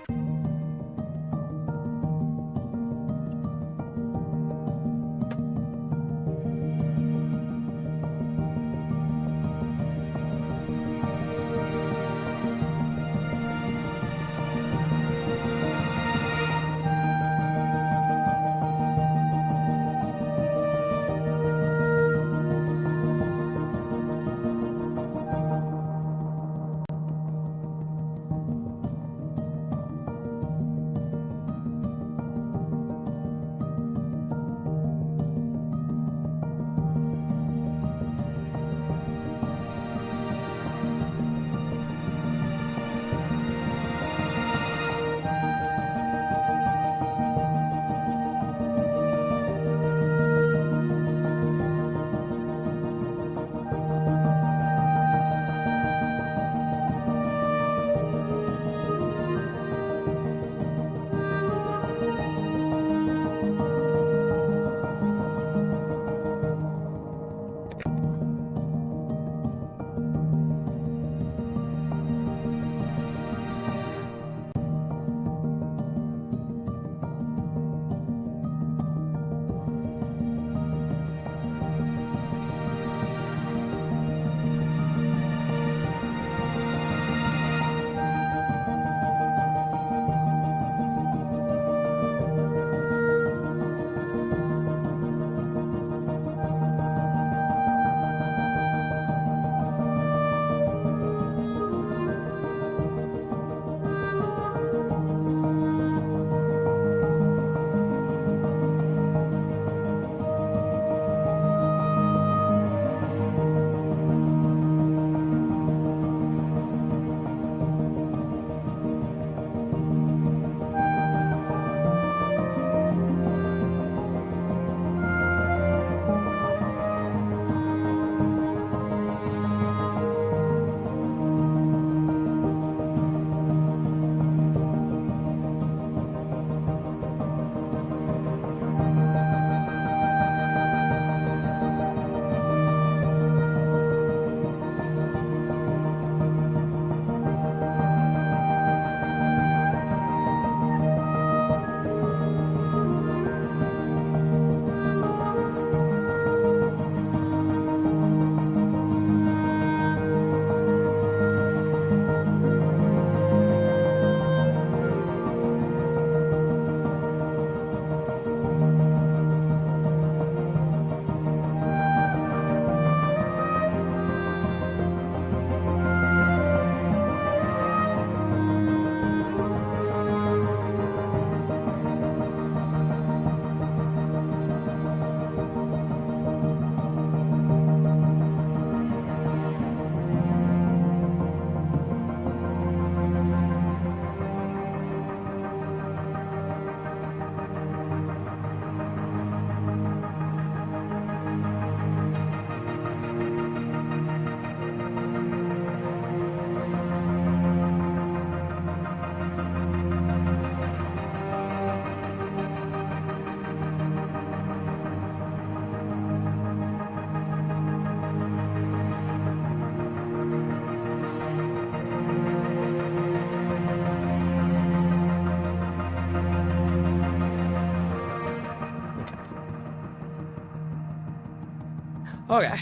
Okay.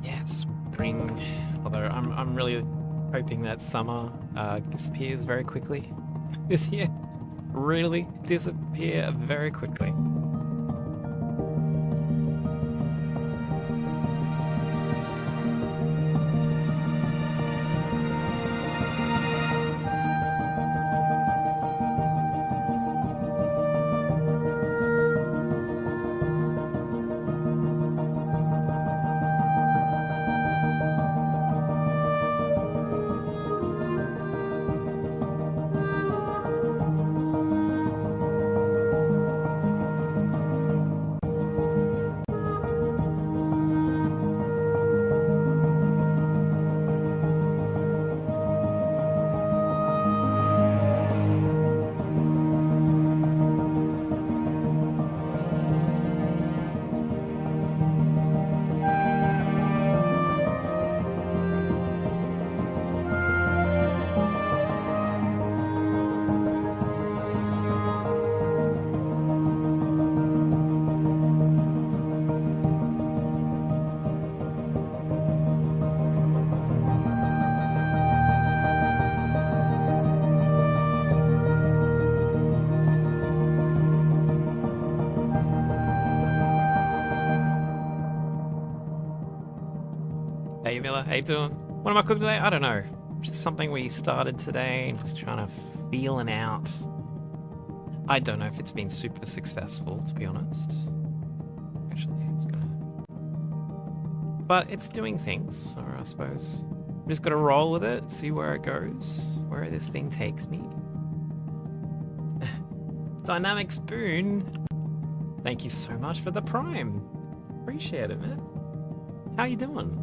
Yeah, spring. Although I'm really hoping that summer disappears very quickly this year. Really disappear very quickly. Hey Miller, how you doing? What am I cooking today? I don't know. Just something we started today, just trying to feeling out. I don't know if it's been super successful, to be honest. Actually, it's gonna. But it's doing things, or I suppose. I'm just gotta roll with it, see where it goes, where this thing takes me. Dynamic Spoon, thank you so much for the Prime. Appreciate it, man. How you doing?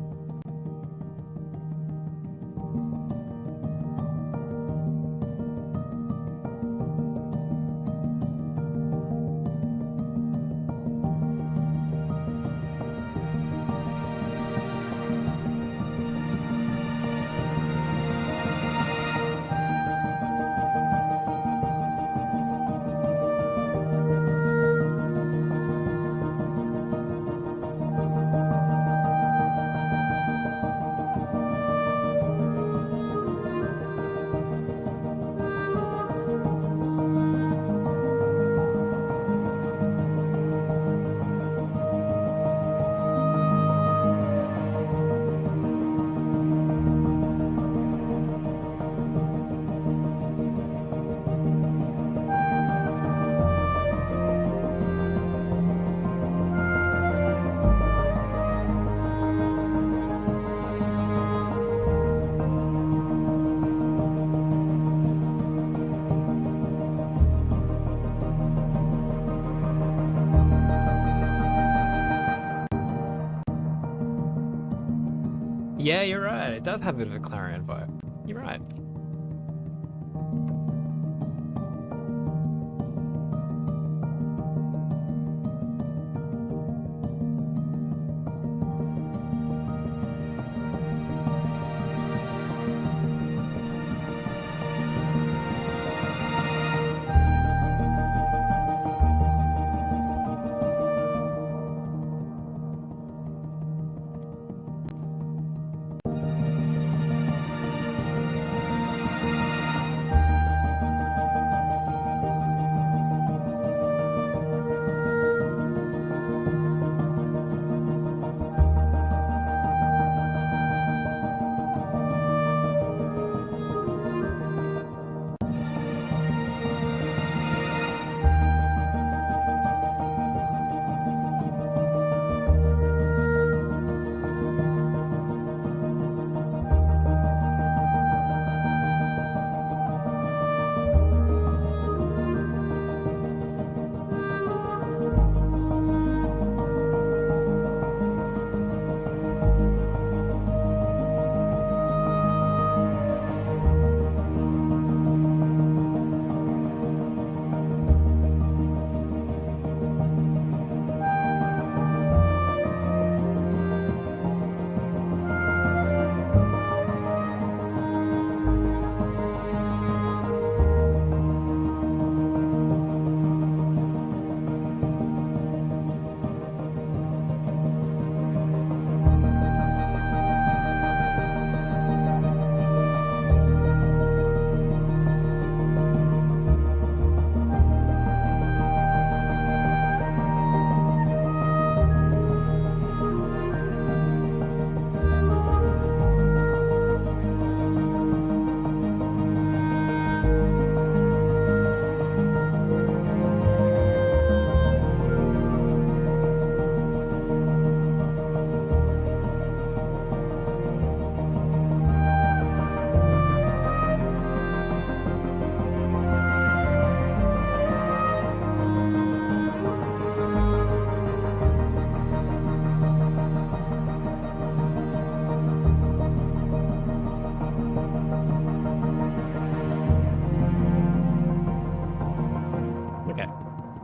Yeah, you're right. It does have a bit of a clarion vibe. You're right.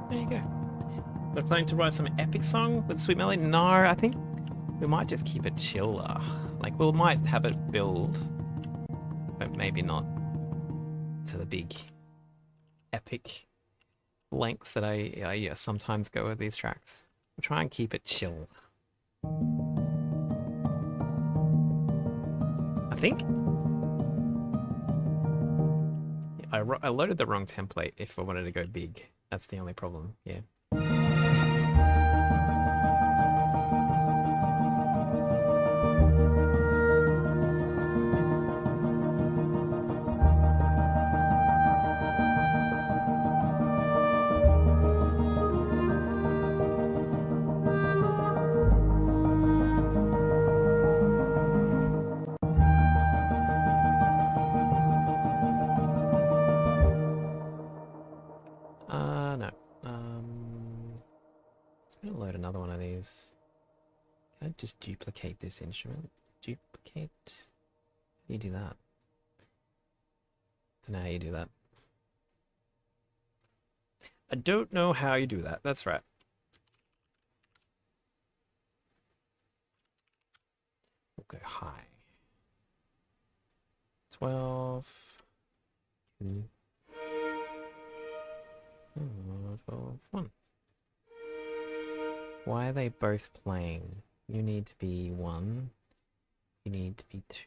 There you go. We're planning to write some epic song with sweet melody? No, I think we might just keep it chiller. Like, we might have it build, but maybe not to the big epic lengths that I sometimes go with these tracks. We'll try and keep it chill. I think I loaded the wrong template if I wanted to go big. That's the only problem, yeah. No. Let's load another one of these. Can I just duplicate this instrument? Duplicate? How do you do that? Don't know how you do that. I don't know how you do that. That's right. We'll go high. 12. 2. 12. 1. Why are they both playing? You need to be 1. You need to be 2.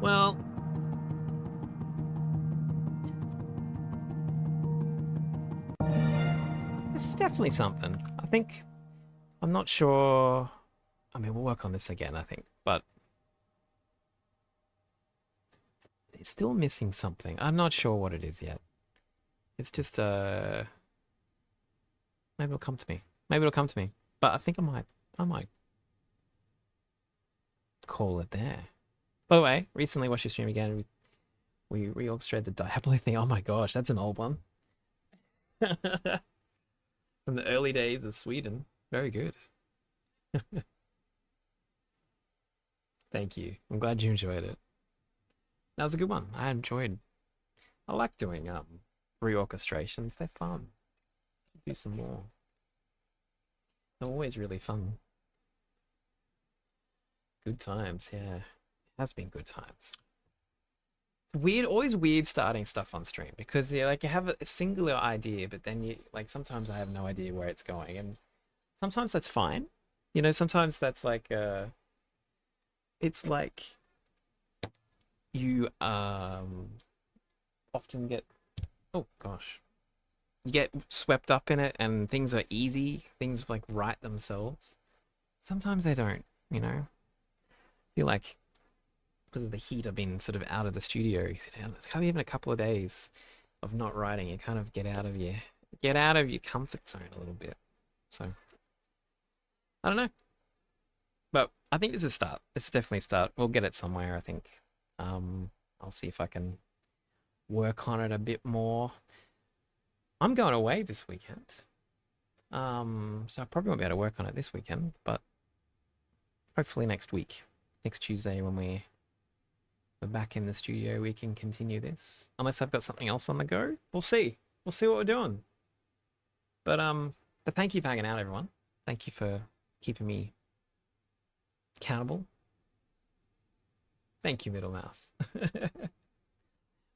Well, this is definitely something. I think, I'm not sure. I mean, we'll work on this again, I think, but it's still missing something. I'm not sure what it is yet. It's just, maybe it'll come to me. Maybe it'll come to me. But I think I might call it there. By the way, recently watched your stream again. We reorchestrated the Diablo thing. Oh my gosh, that's an old one. From the early days of Sweden. Very good. Thank you. I'm glad you enjoyed it. That was a good one. I like doing reorchestrations. They're fun. Do some more. They're always really fun. Good times, yeah. Has been good times. It's weird, always weird starting stuff on stream because you have a singular idea, but then you sometimes I have no idea where it's going, and sometimes that's fine. Sometimes that's like it's like you often get you get swept up in it, and things are easy. Things write themselves. Sometimes they don't. I feel like, because of the heat, I've been sort of out of the studio. It's even a couple of days of not writing. You kind of get out of your comfort zone a little bit. So I don't know, but I think this is a start. It's definitely a start. We'll get it somewhere, I think. I'll see if I can work on it a bit more. I'm going away this weekend, so I probably won't be able to work on it this weekend, but hopefully next week. next Tuesday when we're back in the studio, we can continue this. Unless I've got something else on the go. We'll see. We'll see what we're doing. But thank you for hanging out, everyone. Thank you for keeping me accountable. Thank you, Middle Mouse.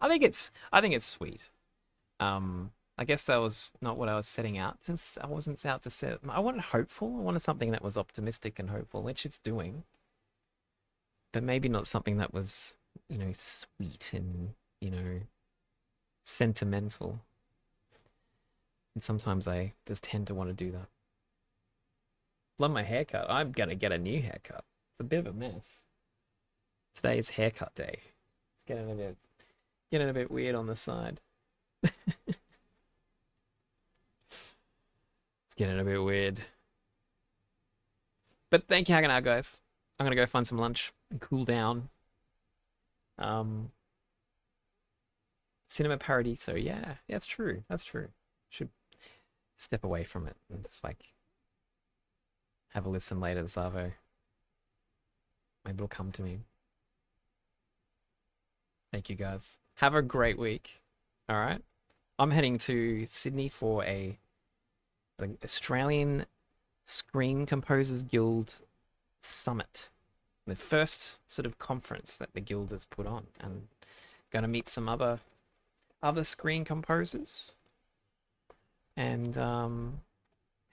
I think it's sweet. I guess that was not what I was setting out to. I wasn't out to set. I wanted hopeful. I wanted something that was optimistic and hopeful, which it's doing. But maybe not something that was, you know, sweet and, you know, sentimental. And sometimes I just tend to want to do that. Love my haircut. I'm gonna get a new haircut. It's a bit of a mess. Today is haircut day. It's getting a bit weird on the side. It's getting a bit weird. But thank you for hanging out, guys. I'm gonna go find some lunch and cool down. Cinema parody, so yeah, that's true. That's true. Should step away from it and just like have a listen later this Arvo. Maybe it'll come to me. Thank you, guys. Have a great week. All right. I'm heading to Sydney for the Australian Screen Composers Guild Summit. The first sort of conference that the guild has put on, and going to meet some other screen composers and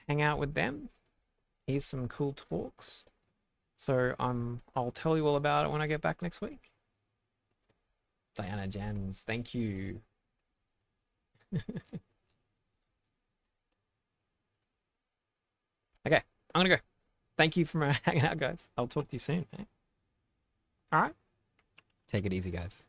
hang out with them. Here's some cool talks. So I'll tell you all about it when I get back next week. Diana Jans, thank you. Okay, I'm gonna go. Thank you for hanging out, guys. I'll talk to you soon. Eh? All right. Take it easy, guys.